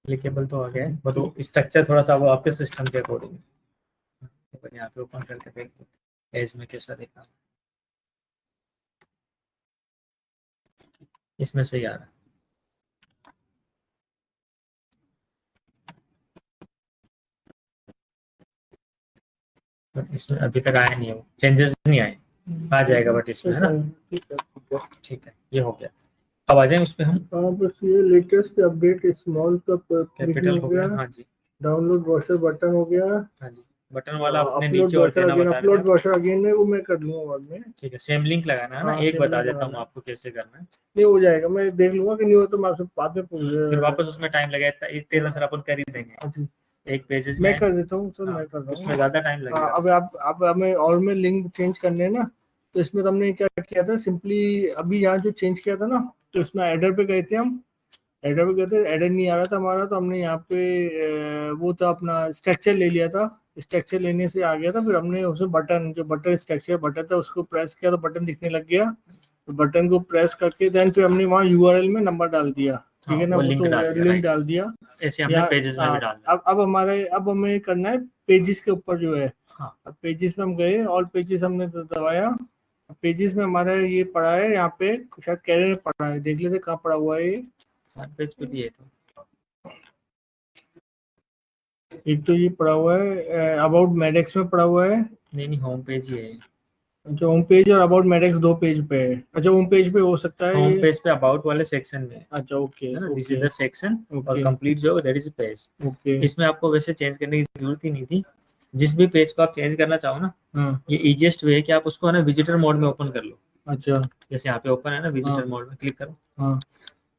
क्लिकेबल तो आ गया है, बट वो स्ट्रक्चर थोड़ा सा वो आपके सिस्टम के अकॉर्डिंग है। यहाँ पे ओपन करके देखते हैं एज में कैसा देखा, इसमें सही आ रहा है। बट इसमें अभी तक आया नहीं है, चेंजेस नहीं आए, आ जाएगा बट इसमें, है ना। ठीक है, ये हो गया। अब आ जाए उस पर हम, बस ये लेटेस्ट अपडेट स्मॉल का कैपिटल हो गया। हाँ जी, डाउनलोड ब्रोशर बटन हो गया। हाँ जी, बटन वाला अपने अपलोड नीचे और ब्रोशर देना अगेन, बता अपलोड देना। ब्रोशर अगेन है, वो मैं कर लूंगा बाद में। ठीक है, सेम लिंक लगाना है ना, हाँ, एक same बता link देता हूँ लगाना। आपको कैसे करना है, नहीं हो जाएगा, मैं देख लूंगा कि नहीं हो तो मैं आपसे बाद में फिर वापस उसमें टाइम लगेगा, एक 13 सर अपन कर ही देंगे, अच्छा, एक पेजेस मैं में। कर देता हूँ सर, हाँ, मैं कर रहा उसमें हूँ। ज्यादा टाइम लगेगा। अब आप हमें और में लिंक चेंज करने हैं ना, तो इसमें हमने क्या किया था, सिंपली अभी यहाँ जो चेंज किया था ना, तो इसमें एडर पे गए थे हम, एडर पे गए थे, एडर नहीं आ रहा था हमारा, तो हमने यहाँ पे वो था अपना स्ट्रक्चर ले लिया था। स्ट्रक्चर लेने से आ गया था, फिर हमने उसमें बटन, जो बटन स्ट्रक्चर बटन था उसको प्रेस किया तो बटन दिखने लग गया। तो बटन को प्रेस करके देन फिर हमने वहाँ यूआरएल में नंबर डाल दिया, ठीक है ना, वो तो लिंक डाल दिया। ऐसे हमने पेजेस में भी डाल दिया। अब हमें करना है पेजेस के ऊपर जो है। हाँ, अब पेजेस में हम गए, ऑल पेजेस हमने दबाया। पेजेस में हमारा ये पड़ा है, यहाँ पे शायद कैरियर में पड़ा है, देख लेते कहाँ पड़ा हुआ है ये। पेज पे भी है तो एक तो ये पड़ा हुआ है अबाउट मेडेक्स में पड़ा हुआ है। नहीं, होम पेज ही है। अच्छा, होम पेज और अबाउट मेडेक्स दो पेज पे है। अच्छा, होम पेज पे हो सकता है होम ये। पेज पे अबाउट वाले सेक्शन में है। अच्छा, ओके है ना, this okay is the section और ओके कंप्लीट जो दैट इज पेज। ओके। इसमें आपको वैसे चेंज करने की जरूरत ही नहीं थी, जिस भी पेज को आप चेंज करना चाहो ना, हाँ, ये इजीएस्ट वे है कि आप उसको है ना विजिटर मोड में ओपन कर लो। अच्छा, जैसे यहाँ पे ओपन है ना, विजिटर हाँ मोड में क्लिक करो, हाँ,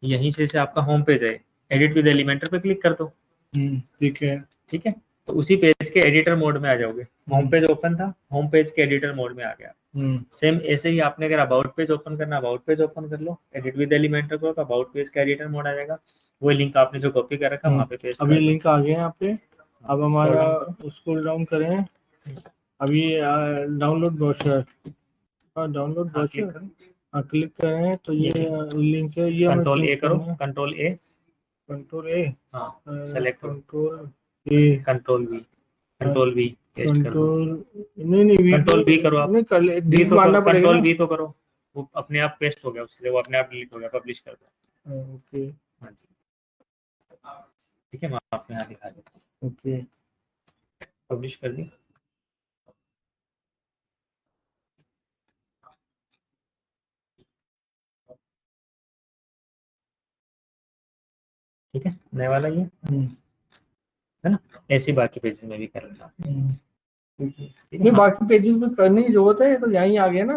यहीं से आपका होम पेज है, एडिट विद एलिमेंटर पे क्लिक कर दो। ठीक है। ठीक है, तो उसी पेज के एडिटर मोड में आ जाओगे। होम पेज ओपन था, होम पेज के एडिटर मोड में आ गया। सेम ऐसे ही आपने अगर अबाउट पेज ओपन करना, अबाउट पेज ओपन कर लो, एडिट विद एलिमेंटर करो तो अबाउट पेज का एडिटर मोड आ जाएगा। वो लिंक आपने जो कॉपी कर रखा वहाँ पे पेस्ट अभी कर दो। लिंक आ गया यहाँ पे। अब हमारा scroll स्क्रॉल डाउन करें, अभी डाउनलोड ब्रोशर, डाउनलोड हाँ, क्लिक ब्रोशर करो, क्लिक करें तो ये लिंक है, ये हमें कंट्रोल ए पेस्ट करो, करना है। कंट्रोल ए, कंट्रोल ए, हाँ सेलेक्ट करो, control A, control we, control we paste कर दो। कंट्रोल नहीं कंट्रोल बी करो आप, नहीं कर ले, वी डिलीट तो मारना करो, पड़ेगा कंट्रोल ना। वी तो करो, वो अपने आप पेस्ट हो गया उससे, वो अपने आप डिलीट हो गया, पब्लिश कर दो। ओके हाँ जी, ठीक है, मैं आपको यहाँ दिखा देता हूँ, ओके। पब्लिश कर दी। ठीक है, नए वाला ये है ना, ऐसे ही बाकी पेजेस में भी करेंगे। ठीक नहीं है, बाकी पेजेस में करने की जरूरत है, तो यहीं आ गया ना।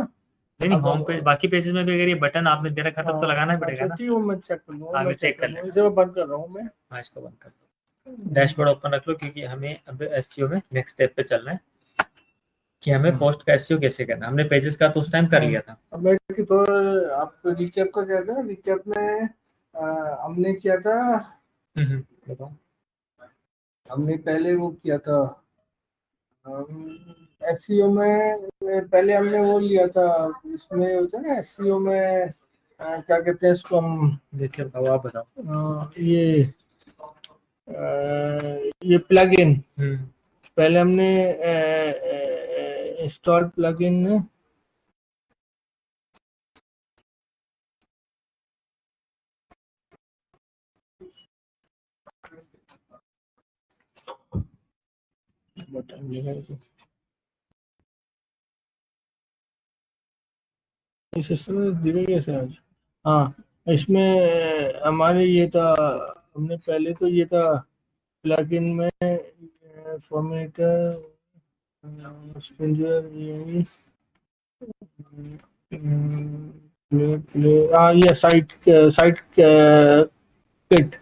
नहीं होम पेज, बाकी पेजेस में भी अगर ये बटन आपने दे रखा तब तो लगाना ही पड़ेगा ना। वो मैं चेक कर लूंगा, आगे मैं चेक कर लूंगा, लेना। इसे मैं बंद कर रहा हूँ मैं। हाँ, इसको बंद कर दो, डैशबोर्ड ओपन रख लो, क्योंकि हमें अब एसईओ में नेक्स्ट स्टेप पे चलना है कि हमें पोस्ट का एसईओ कैसे करना है। हमने पेजेस का तो उस टाइम कर लिया था। अब मैं तो आपको रिकैप का क्या था, रिकैप में हमने किया था, बताओ। हमने पहले वो किया था एसईओ में, पहले हमने वो लिया था, इसमें होता है ना एसईओ में क्या कहते हैं इसको हम, देखिए बताओ, आप बताओ। ये प्लगइन, हम्म, पहले हमने इंस्टॉल प्लगइन, बटन इस सिस्टम में दिखे कैसे आज। हाँ, इसमें हमारे ये था, हमने पहले तो ये था प्लगइन में फॉर्मेटर स्पिंजर, ये site site kit,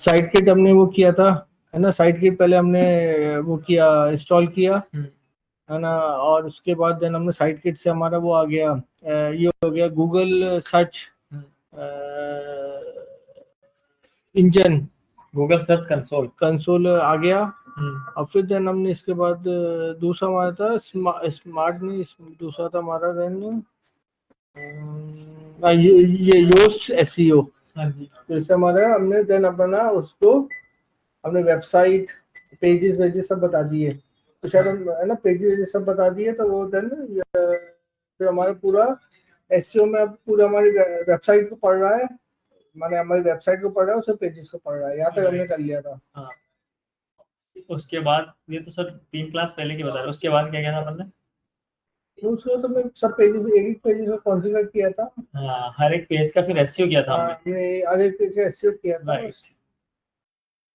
site kit हमने वो किया था, है ना। साइट किट पहले हमने वो किया, इंस्टॉल किया, है ना। और उसके बाद देन हमने साइट किट से हमारा वो आ गया, ये हो गया Google search engine, Google search console console आ गया। और फिर देन हमने इसके बाद दूसरा हमारा था स्मार्ट नहीं, दूसरा था हमारा देन ये योस्ट एसईओ। हाँ जी, तो इससे हमारा हमने देन अपना उसको हमने वेबसाइट पेजेस वेजेस सब बता दिए, तो शायद हम है ना पेजेस वेजेस सब बता दिए, तो वो देन फिर हमारा पूरा एसईओ में अब पूरा हमारी वेबसाइट को पढ़ रहा है, माने हमारी वेबसाइट को पढ़ रहा है, उसे पेजेस को पढ़ रहा है, यहाँ तक हमने कर लिया था। हाँ, उसके बाद ये तो सर 3 क्लास पहले की बता रहे, उसके बाद क्या किया था अपन ने? उसको तो मैं सब पेजेस एक पेजेस को कॉन्फ़िगर किया था। हाँ, हर एक पेज का फिर एसईओ किया था हमने। हमने हर एक पेज का एसईओ किया था, राइट,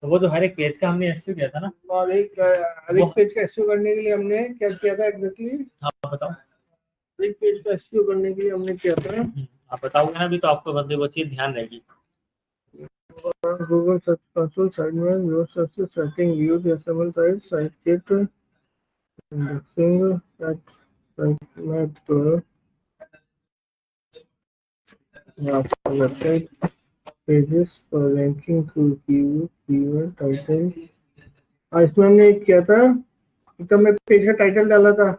तो वो जो हर एक पेज का हमने एसईओ किया था ना, और हर एक पेज का एसईओ करने के लिए हमने क्या किया था एग्जैक्टली। हाँ बताओ। एक पेज का एसईओ करने के लिए हमने किया था, आप बताओगे ना, भी तो आपको बंदे वो चीज ध्यान रहेगी। गूगल सर्च कंसोल साइड में your search setting view SML site site kit indexing site map website pages for ranking through keyword title. इसमें हमने किया था, एक तो मैं पेज का टाइटल डाला था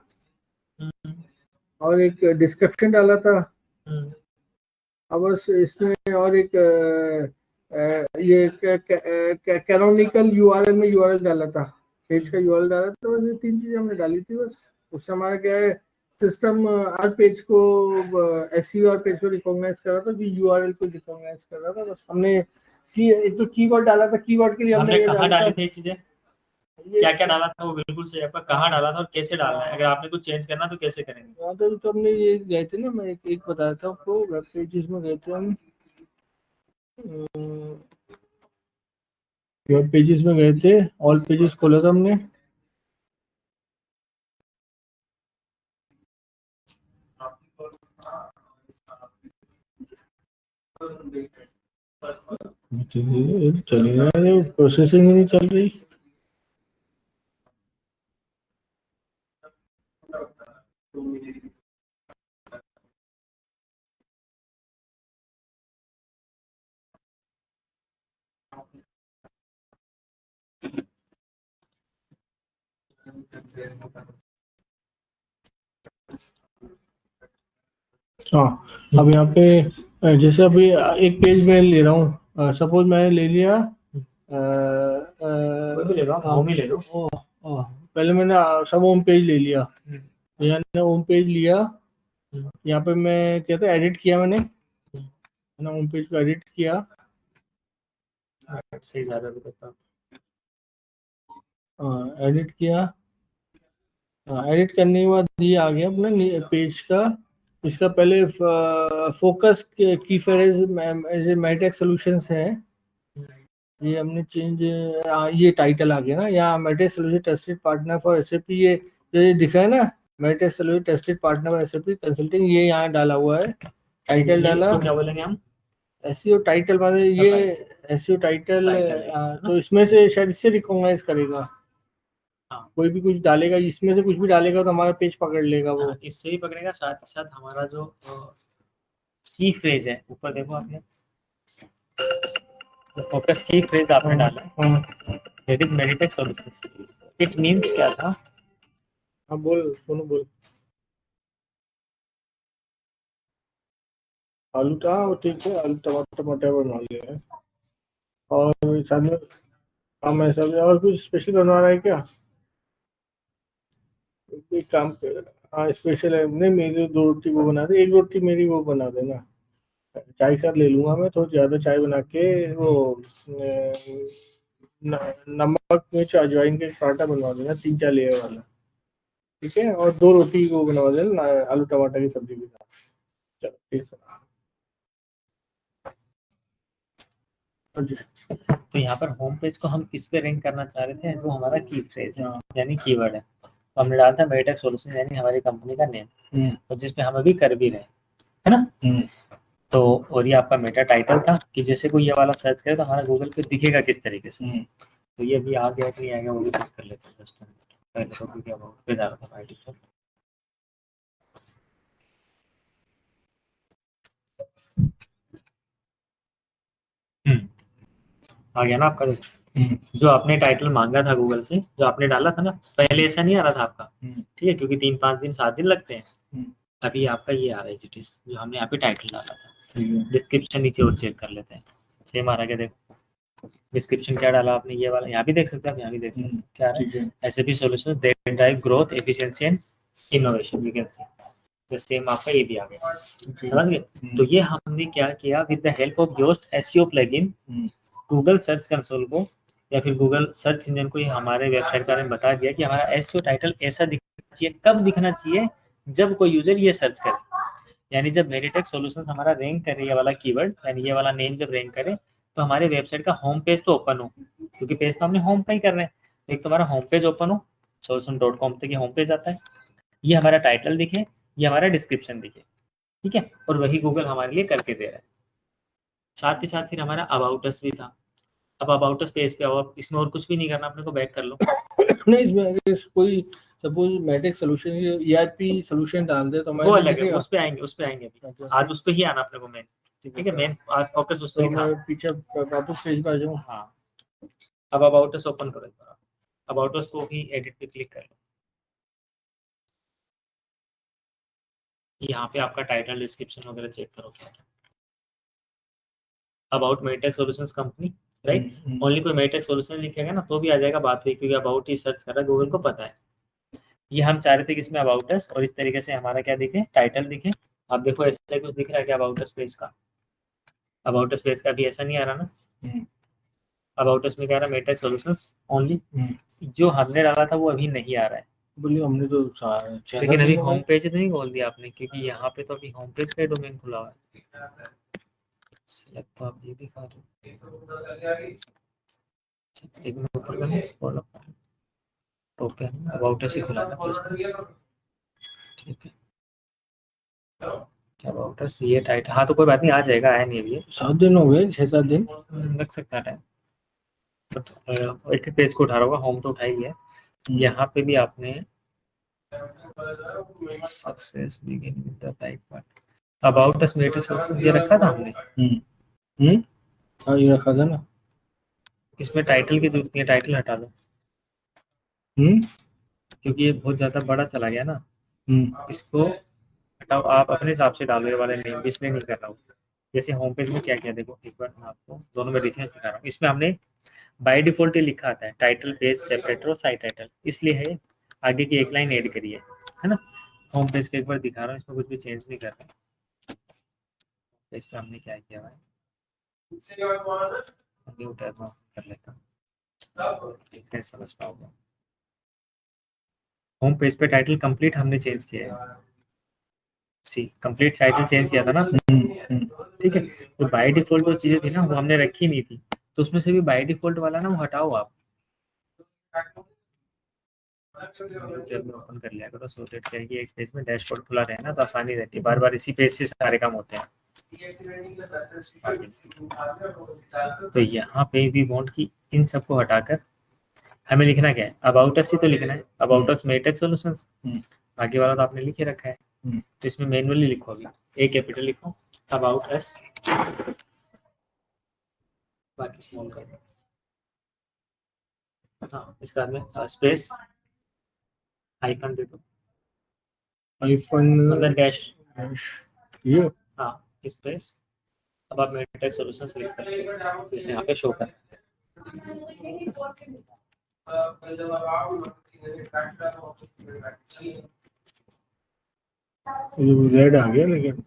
और एक डिस्क्रिप्शन डाला था। अब बस इसमें और एक ये कैनोनिकल यूआरएल में यूआरएल डाला था, पेज का यूआरएल डाला था, बस ये 3 चीजें हमने डाली थी बस। उससे हमारा क्या है, सिस्टम हर पेज को एसईओ और पेज को रिकॉग्नाइज कर रहा था, कि यूआरएल को रिकॉग्नाइज कर रहा था। बस हमने एक तो कीवर्ड डाला था, कीवर्ड के लिए हमने ये कहाँ डाला डाली था, थी चीजें, क्या क्या डाला था, वो बिल्कुल सही, आपका कहाँ डाला था और कैसे डालना है, अगर आपने कुछ चेंज करना तो कैसे करेंगे। तो हमने ये गए थे ना, मैं एक बताया था आपको, वेब पेजेस में गए थे हम, वेब पेजेस में गए थे, ऑल पेजेस खोला था हमने, चल रही है, प्रोसेसिंग ही नहीं चल रही। हाँ, अब यहाँ पे जैसे अभी एक पेज मैं ले रहा हूँ, सपोज मैंने ले लिया कोई भी ले लो, होम ही ले लो। पहले मैंने सब होम पेज ले लिया, मैंने होम पेज लिया, यहाँ पे मैं क्या था एडिट किया मैंने, है ना, होम पेज को एडिट किया, सही ज़्यादा भी करता एडिट किया, एडिट करने के बाद ये आ गया अपना पेज का, इसका पहले फोकस की फ्रेज मैटेक सॉल्यूशंस है, ये हमने चेंज, ये टाइटल आ गया ना, यहाँ maitake solution trusted partner for SAP, ये दिखा है ना, maitake solution trusted partner for SAP consulting, ये यहाँ डाला हुआ है, टाइटल डाला, इसको क्या बोलेंगे हम? एसईओ टाइटल, मतलब ये एसईओ टाइटल, तो इसमें से शायद इससे रिकॉग्नाइज करेगा, हाँ। कोई भी कुछ डालेगा, इसमें से कुछ भी डालेगा तो हमारा पेज पकड़ लेगा वो, इससे ही पकड़ेगा, साथ ही साथ हमारा जो की फ्रेज है, ऊपर देखो आपने फोकस की फ्रेज आपने डाला है, that is Meditech solutions, it means क्या था? हाँ बोल सोनू बोल। आलू था वो, ठीक है, आलू टमाटर टमाटर बना लिया है, और साथ में काम है सब, और कुछ स्पेशल बनवा रहा है क्या? एक काम कर, हाँ स्पेशल है, नहीं मेरी 2 रोटी वो बना दे, 1 रोटी मेरी वो बना देना, चाय का ले लूंगा मैं, थोड़ी ज्यादा चाय बना के वो नमक मिर्च अजवाइन के पराठा बनवा देना, 3-4 लेयर वाला, ठीक है, और 2 रोटी वो बनवा देना आलू टमाटर की सब्जी के साथ, चलो ठीक है। तो यहाँ पर होम पेज को हम किस पे रैंक करना चाह रहे थे, वो हमारा की फ्रेज है, यानी कीवर्ड है, तो हमने डाला था मेडिटेक सॉल्यूशन यानी हमारी कंपनी का नेम, और जिसपे हम अभी कर भी रहे हैं, है ना। तो और ये आपका मेटा टाइटल था कि जैसे कोई ये वाला सर्च करे तो हमारा गूगल पे दिखेगा किस तरीके से, तो ये भी आ गया कि नहीं आ गया वो भी चेक कर लेते हैं जस्ट पहले, तो क्या बहुत पे जा रहा था भाई डिफॉल्ट। आ गया ना आपका, जो आपने टाइटल मांगा था गूगल से, जो आपने डाला था ना, पहले ऐसा नहीं आ रहा था आपका, ठीक है, क्योंकि 3-5 दिन 7 दिन लगते हैं, अभी आपका ये आ रहा है जिटिस, जो हमने यहाँ पे टाइटल डाला था, डिस्क्रिप्शन नीचे और चेक कर लेते हैं, सेम आ रहा है, देखो डिस्क्रिप्शन क्या डाला आपने, ये वाला, यहाँ भी देख सकते हैं आप, यहाँ भी देख सकते हैं क्या है, SAP solutions that drive growth efficiency and innovation, you can see, तो सेम आपका ये भी आ गया, समझ गए। तो ये हमने क्या किया, with the help of Yoast SEO plugin, Google search console को या फिर गूगल सर्च इंजन को ये हमारे वेबसाइट के बारे में बता दिया कि हमारा एसईओ टाइटल ऐसा दिखना चाहिए, कब दिखना चाहिए, जब कोई यूजर ये सर्च करे, यानी जब मेडिटेक सॉल्यूशंस हमारा रैंक करे, ये वाला कीवर्ड यानी ये वाला नेम जब रैंक करे, तो हमारे वेबसाइट का होम पेज तो ओपन हो, क्योंकि पेज तो हमने होम पे ही कर रहे हैं, एक तो हमारा होम पेज ओपन हो, solution.com तक ये होम पेज आता है, ये हमारा टाइटल दिखे, ये हमारा डिस्क्रिप्शन दिखे, ठीक है, और वही गूगल हमारे लिए करके दे रहा है। साथ ही साथ फिर हमारा अबाउट अस भी था, अब अबाउट अस पेज पे आओ, अब इसमें और कुछ भी नहीं करना अपने को, बैक कर लो। नहीं, इसमें अगर कोई suppose metric solution ERP solution डाल दे तो मैं वो अलग है, उस पे आएंगे अभी, आज उस पे ही आना अपने को मेन, ठीक है, मेन आज फोकस उस पे ही था। पीछे वापस पेज पर आ जाऊं। हाँ, अब अबाउट अस ओपन करो, अबाउट अस को ही एडिट पे क्लिक कर लो, यहाँ पे आपका टाइटल डिस्क्रिप्शन वगैरह चेक करो क्या क्या, about Meditech solutions company, right, only कोई मेडिटेक सॉल्यूशन लिखेगा ना तो भी आ जाएगा, बात हुई, क्योंकि अबाउट ही सर्च कर रहा है, गूगल को पता है। ये हम चाह रहे थे कि इसमें अबाउट अस और इस तरीके से हमारा क्या दिखे, टाइटल दिखे, आप देखो ऐसा कुछ दिख रहा है क्या अबाउट अस पेज का, अबाउट अस पेज का भी ऐसा नहीं आ रहा ना, अबाउट अस में क्या आ रहा है, मेडिटेक सॉल्यूशंस ओनली, जो हमने डाला था वो अभी नहीं आ रहा है, बोलिए हमने तो लेकिन अभी होम पेज नहीं खोल दिया आपने, क्योंकि यहाँ पे तो अभी होम पेज का डोमेन खुला हुआ है, सिलेक्ट तो आप ये दिखा रहे हो, एक मिनट ऊपर करना, scroll up okay, about us ही खुला था प्लीज, ठीक है, अबाउट अस ये टाइट, हाँ तो कोई बात नहीं, आ जाएगा, आया नहीं अभी, 7 दिन हो गए, 6-7 दिन लग सकता है टाइम, एक पेज को उठा रहा होगा, होम तो उठा ही है, यहाँ पे भी आपने success begin with the right part, about us Meditech solutions ये रखा था हमने, हाँ ये रखा था ना, इसमें टाइटल की जरूरत नहीं है, टाइटल हटा दो, क्योंकि ये बहुत ज्यादा बड़ा चला गया ना, हम्म, इसको हटाओ, आप अपने हिसाब से डालो, ये वाले नेम भी इसलिए नहीं कर रहा हूँ। जैसे होम पेज में क्या क्या देखो, एक बार मैं आपको दोनों में डिफरेंस दिखा रहा हूँ। इसमें हमने बाय डिफॉल्ट ये लिखा आता है टाइटल, पेज सेपरेटर और साइट टाइटल, इसलिए है आगे की एक लाइन ऐड करी है ना। होम पेज का एक बार दिखा रहा हूँ, इसमें कुछ भी चेंज नहीं कर रहा। तो इस पर हमने क्या किया है, न्यू टैब में कर लेता हूँ, देखते हैं समझ पाऊंगा। होम पेज पे टाइटल कंप्लीट हमने चेंज किया है, सी कंप्लीट टाइटल चेंज किया था ना, ठीक है। तो बाय डिफॉल्ट जो चीजें थी ना वो हमने रखी नहीं थी, तो उसमें से भी बाय डिफॉल्ट वाला ना वो हटाओ आप। टैब में ओपन कर लिया करो, सो दैट क्या है कि एक पेज में डैशबोर्ड खुला रहे ना, तो आसानी रहती है, बार बार इसी पेज से सारे काम होते हैं। तो यहाँ पे भी वांट की इन सबको हटाकर हमें लिखना क्या है, अबाउट अस ही तो लिखना है, अबाउट अस मेटेक सॉल्यूशंस, आगे वाला तो आपने लिख ही रखा है। तो इसमें मैनुअली लिखो, अभी ए कैपिटल लिखो, अबाउट अस, बाकी स्मॉल कर दो। हाँ, इसके बाद में स्पेस आइकन दे दो, आईफोन मतलब डैश, ये हाँ स्पेस, अब आप मेटेक सॉल्यूशंस लिख सकते हो, तो यहाँ पे शो कर। रेड आ गया लेकिन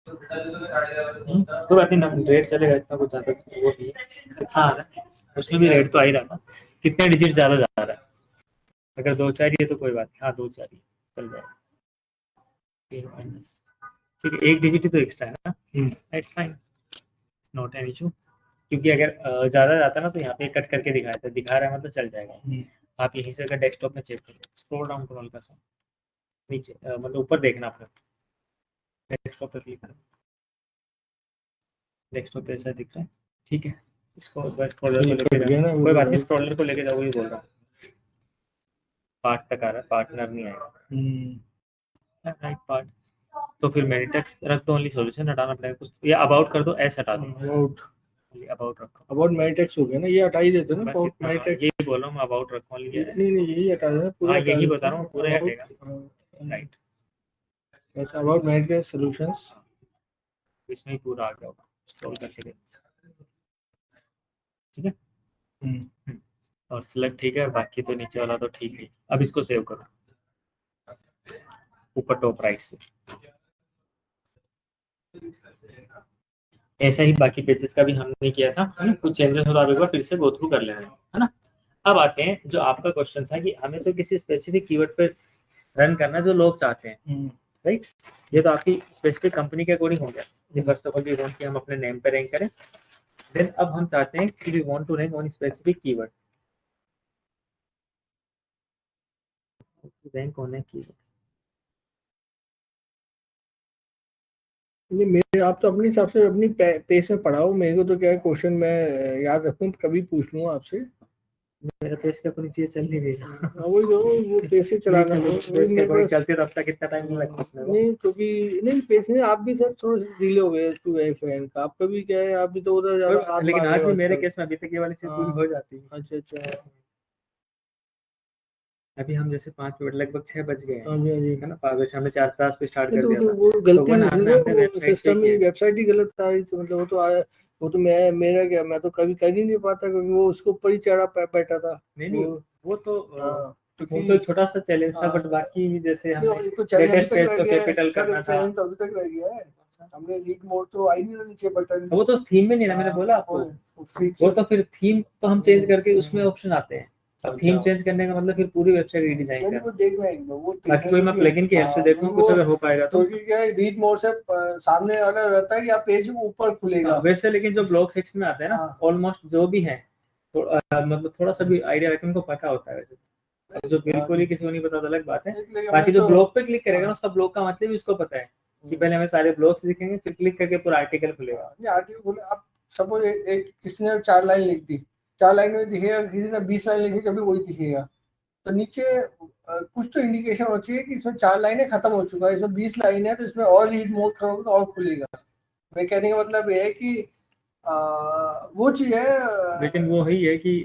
तो बात नहीं, रेट चलेगा, इतना कुछ ज्यादा वो नहीं है, कितना आ रहा है उसमें भी रेट तो आ ही रहा था, कितने डिजिट ज्यादा जा रहा है, अगर 2 4 ही है तो कोई बात नहीं, हाँ 2 4 ही चल जाएगा, ठीक है, 1 डिजिट ही तो एक्स्ट्रा है ना, it's fine, not an issue. क्योंकि अगर ज्यादा जाता ना तो यहाँ पे कट करके दिखा रहा है मतलब चल जाएगा। आप यहीं से अगर डेस्कटॉप में चेक करो, स्क्रॉल डाउन करो हल्का सा नीचे, मतलब ऊपर देखना आपको, डेस्कटॉप पे क्लिक करो, डेस्कटॉप पे ऐसा दिख रहा है, ठीक है। इसको स्क्रॉलर को लेके जाओ, कोई बात नहीं, स्क्रॉलर को लेके जाओ, वही बोल रहा हूँ, पार्ट तक आ रहा है, पार्टनर नहीं आएगा, राइट पार्ट। तो फिर मेडिटेक्स रख दो, ओनली सॉल्यूशन हटाना पड़ेगा कुछ, या अबाउट कर दो, एस हटा दो, अबाउट रखो, अबाउट मेडिटेक्स हो गया ना, ये हटा ही देते ना, बस अबाउट इतना, मेडिटेक्स। यही बोल रहा हूँ मैं, अबाउट रखो ओनली है, नहीं नहीं, यही हटा देना पूरा, हाँ हटा यही देते बता रहा हूँ, पूरा about, हटेगा, राइट। अच्छा, अबाउट मेडिटेक्स सॉल्यूशंस, इसमें ही पूरा आ गया होगा, स्क्रॉल करके देखो, ठीक है। और सिलेक्ट ठीक है, बाकी तो नीचे वाला तो ठीक है। अब इसको सेव करो ऊपर टॉप राइट से, ऐसा ही बाकी पेजेस का भी हमने किया था, है ना। कुछ चेंजेस हो तो आप एक बार फिर से गो थ्रू कर लेना, है ना। अब आते हैं जो आपका क्वेश्चन था कि हमें तो किसी स्पेसिफिक कीवर्ड पे रन करना जो लोग चाहते हैं, राइट। ये तो आपकी स्पेसिफिक कंपनी के अकॉर्डिंग हो गया। First of all we want कि हम अपने नेम पे रैंक करें, देन अब हम चाहते हैं कि we want to rank on specific keyword, rank on है कीवर्ड। नहीं, मेरे आप तो अपने हिसाब से अपनी पेस में पढ़ाओ, मेरे को तो क्या है, क्वेश्चन मैं याद रखूं, कभी पूछ लूंगा आपसे। मेरा पेज का अपनी चीज चल नहीं रही है, वही तो, वो पेस से चलाना है, पेज के अकॉर्डिंग चलती तो अब तक कितना टाइम लगता है। नहीं क्योंकि नहीं, पेस में आप भी सर थोड़े से डिले हो गए टू फ्रेंड, आपका भी क्या है, आप भी तो उधर ज्यादा हाथ लेकिन मार आज रहे भी हो मेरे आजकल। केस में अभी तक ये वाली चीज पूरी हो जाती है। अच्छा अच्छा, अभी हम जैसे 5 मिनट लगभग 6 बज गए हैं, हाँ जी हाँ जी, है ना, 5 बजे हमने 4:50 पे स्टार्ट कर तो दिया था, वो गलती तो नहीं हमने अपने वेबसाइट पे सिस्टम किया ही, वेबसाइट ही गलत आ रही थी, मतलब वो तो आया, वो तो मैं, मेरा क्या, मैं तो कभी कर ही नहीं पाता क्योंकि वो उसके ऊपर ही चढ़ा बैठा था। नहीं वो तो हाँ, वो तो छोटा सा चैलेंज था, बट बाकी जैसे हमने नहीं, तो चैलेंज अभी लेटेस्ट तक पेज रह को गया है कैपिटल सर, करना था, चैलेंज तो अभी तक रह गया है, हमने रीड मोड तो आई नहीं ना नीचे बटन, वो तो थीम में नहीं ना, मैंने बोला आपको, वो तो फिर थीम तो हम चेंज करके उसमें ऑप्शन आते हैं। अब थीम चेंज करने का मतलब फिर पूरी वेबसाइट रीडिजाइन करना, वो देखना है, वो बाकी कोई मैं प्लगइन की हेल्प से देखूं कुछ अगर हो पाएगा तो। क्योंकि क्या है, रीड मोड से सामने वाला रहता है कि आप पेज ऊपर खुलेगा, वैसे लेकिन जो ब्लॉग सेक्शन में आते हैं ना, ऑलमोस्ट जो भी है तो, मतलब थोड़ा सा भी आइडिया रखें, उनको पता होता है वैसे, अब जो बिल्कुल ही किसी को नहीं पता तो अलग बात है। बाकी जो ब्लॉग पे क्लिक करेगा ना, उसका ब्लॉग का मतलब भी उसको पता है कि पहले हमें सारे ब्लॉग्स दिखेंगे, फिर क्लिक करके पूरा आर्टिकल खुलेगा। आर्टिकल खुले, आप सपोज एक किसी ने 4 लाइन लिख दी, 4 लाइन में दिखेगा, किसी ने 20 लाइन लिखी कभी वही दिखेगा, तो नीचे कुछ तो इंडिकेशन होना चाहिए कि इसमें 4 लाइनें खत्म हो चुका है, इसमें 20 लाइन है, तो इसमें और रीड मोड करोगे तो और खुलेगा। मैं कहने का मतलब ये है कि वो चीज है। लेकिन वो ही है कि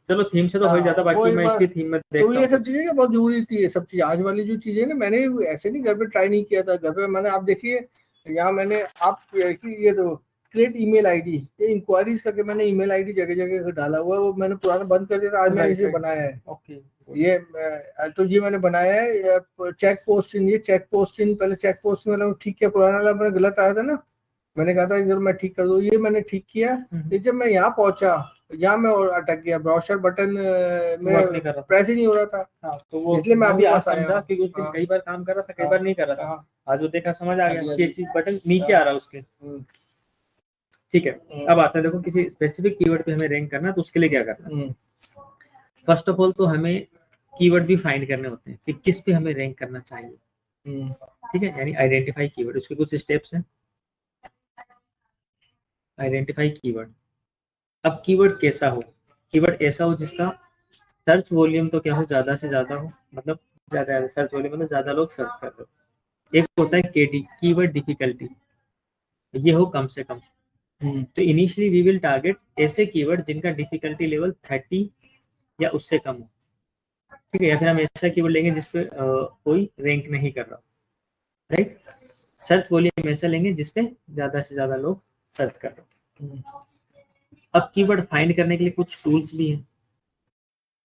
चलो थीम से तो हो ही जाता, वो बाकी एक मैं बार- इसकी थीम में तो देखता ये हूँ सब कुछ। चीजें क्या बहुत जरूरी थी, ये सब चीज आज वाली जो चीजें ना, मैंने ऐसे नहीं घर पे ट्राई नहीं किया था। घर पे मैंने, आप देखिए यहाँ मैंने आप ये तो क्रिएट ईमेल आईडी, ये इंक्वायरीज करके मैंने ईमेल आईडी जगह जगह डाला हुआ है, वो मैंने पुराना बंद कर दिया था, आज मैंने इसे बनाया है। ओके, ये तो ये मैंने बनाया है चेक पोस्ट इन, ये चेक पोस्ट इन, पहले चेक पोस्ट में ठीक किया, पुराना वाला मेरा गलत आया था ना, मैंने कहा था कि मैं ठीक कर दूं, ये मैंने ठीक किया। फिर जब मैं यहाँ पहुंचा, यहाँ मैं और अटक गया, ब्राउजर बटन में प्रेस ही नहीं हो रहा था। हाँ, तो वो इसलिए मैं आपके पास आया समझा हूँ। कि उस दिन हाँ, कई बार काम कर रहा था, कई बार नहीं कर रहा था। हाँ, आज वो देखा, समझ आ हाँ जी, गया हाँ कि ये जी। चीज बटन नीचे आ रहा है उसके। ठीक है, अब आता है देखो किसी स्पेसिफिक कीवर्ड पे हमें रैंक करना है, तो उसके लिए क्या करना है। फर्स्ट ऑफ ऑल तो हमें कीवर्ड भी फाइंड करने होते हैं कि किस पे हमें रैंक करना चाहिए। ठीक है, यानी आइडेंटिफाई कीवर्ड, उसके कुछ स्टेप्स हैं। Identify keyword. अब कीवर्ड कैसा हो, कीवर्ड ऐसा हो जिसका सर्च वॉल्यूम तो क्या हो, ज्यादा से ज्यादा हो, मतलब ज्यादा सर्च वॉल्यूम मतलब ज्यादा लोग सर्च कर रहे हो। एक होता है केडी, कीवर्ड डिफिकल्टी, ये हो कम से कम। तो इनिशियली वी विल टारगेट ऐसे कीवर्ड जिनका डिफिकल्टी लेवल 30 या उससे कम हो। ठीक है, या फिर हम ऐसा कीवर्ड लेंगे जिसपे कोई रैंक नहीं कर रहा, राइट। सर्च वॉल्यूम ऐसा लेंगे जिसपे ज्यादा से ज्यादा लोग सर्च कर रहे हो। अब कीवर्ड फाइंड करने के लिए कुछ टूल्स भी हैं,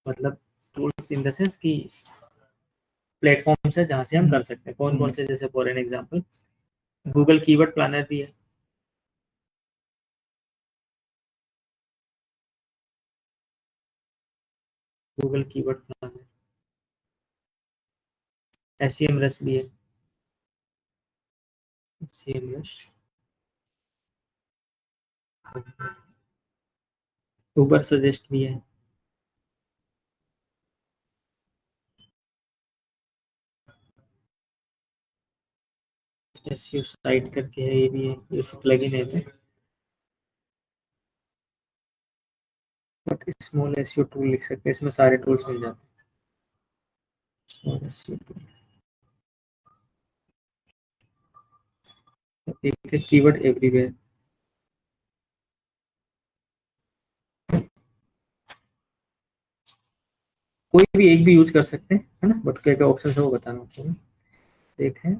मतलब टूल्स इन द सेंस की प्लेटफॉर्म्स है जहां से हम कर सकते हैं। कौन कौन से, जैसे for an example Google keyword planner भी है। गूगल कीवर्ड प्लानर, SEMrush भी है, SEMrush, उबर सजेस्ट भी है। SEO साइट करके है, ये भी है, ये सब प्लगइन है। बट स्मॉल SEO टूल लिख सकते हैं, इसमें सारे टूल्स मिल जाते हैं। स्मॉल SEO टूल, एक है कीवर्ड एवरीवेयर। कोई भी एक भी यूज कर सकते हैं, है ना, बट क्या क्या ऑप्शन है वो बताना आपको। एक है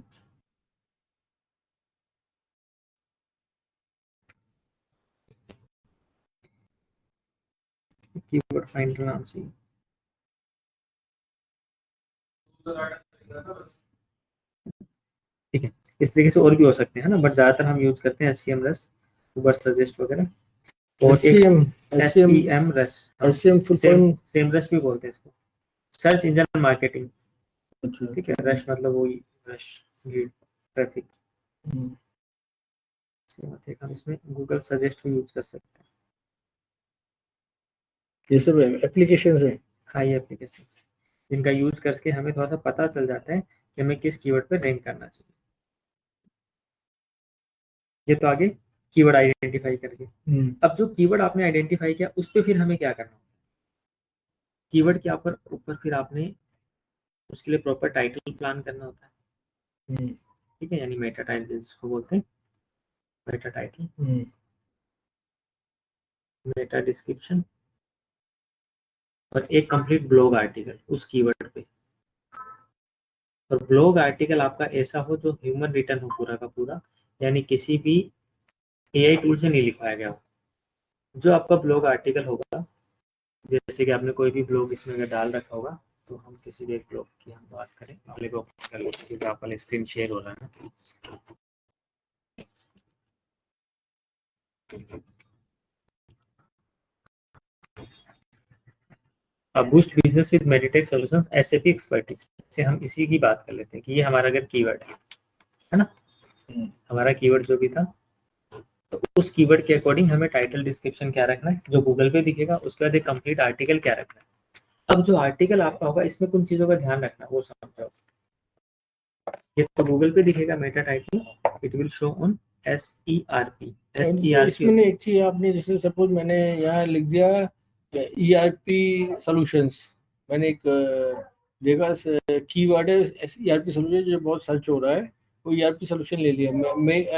कीवर्ड फाइंडर नाम से। ठीक है, इस तरीके से और भी हो सकते हैं ना, बट ज्यादातर हम यूज करते हैं SEMrush, उबर सजेस्ट वगैरह। और SEMrush, SEMrush भी बोलते हैं इसको, सर्च इंजन मार्केटिंग। ठीक है, रश मतलब वही रश, ट्रैफिक। हम इसमें गूगल सजेस्ट भी यूज कर सकते हैं। ये सब एप्लीकेशंस है। हाँ, ये एप्लीकेशन जिनका यूज करके हमें थोड़ा सा पता चल जाता है कि हमें किस कीवर्ड पे रैंक करना चाहिए। ये तो आगे कीवर्ड आइडेंटिफाई करके। अब जो कीवर्ड आपने आइडेंटिफाई किया उस पर फिर हमें क्या करना है, कीवर्ड के ऊपर फिर आपने उसके लिए प्रॉपर टाइटल प्लान करना होता है। ठीक है, यानी मेटा टाइटल जिसको बोलते हैं, मेटा टाइटल, मेटा डिस्क्रिप्शन, और एक कंप्लीट ब्लॉग आर्टिकल उस कीवर्ड पे। और ब्लॉग आर्टिकल आपका ऐसा हो जो ह्यूमन रिटन हो पूरा का पूरा, यानी किसी भी AI टूल से नहीं लिखवाया गया हो। जो आपका ब्लॉग आर्टिकल होगा, जैसे कि आपने कोई भी ब्लॉग इसमें अगर डाल रखा होगा, तो हम किसी भी एक ब्लॉग की हम बात करें, वाले ब्लॉग कर लेते हैं क्योंकि आप वाले स्क्रीन शेयर हो रहा है ना। Boost business with Meditech solutions SAP expertise से हम इसी की बात कर लेते हैं कि ये हमारा अगर कीवर्ड है ना, हमारा कीवर्ड जो भी था, तो उस कीवर्ड के अकॉर्डिंग हमें टाइटल डिस्क्रिप्शन क्या रखना है जो गूगल पे दिखेगा, उसके बाद एक कंप्लीट आर्टिकल क्या रखना है। अब जो आर्टिकल आपका होगा इसमें कुछ चीजों का ध्यान रखना वो समझो। ये तो गूगल पे दिखेगा Meta title, it will show on SERP। इसमें एक चीज आपने, जैसे सपोज मैंने यहाँ लिख दिया ERP सॉल्यूशंस, मैंने एक देखा कीवर्ड है ERP सॉल्यूशन जो बहुत सर्च हो रहा है, वो ERP सॉल्यूशन ले लिया,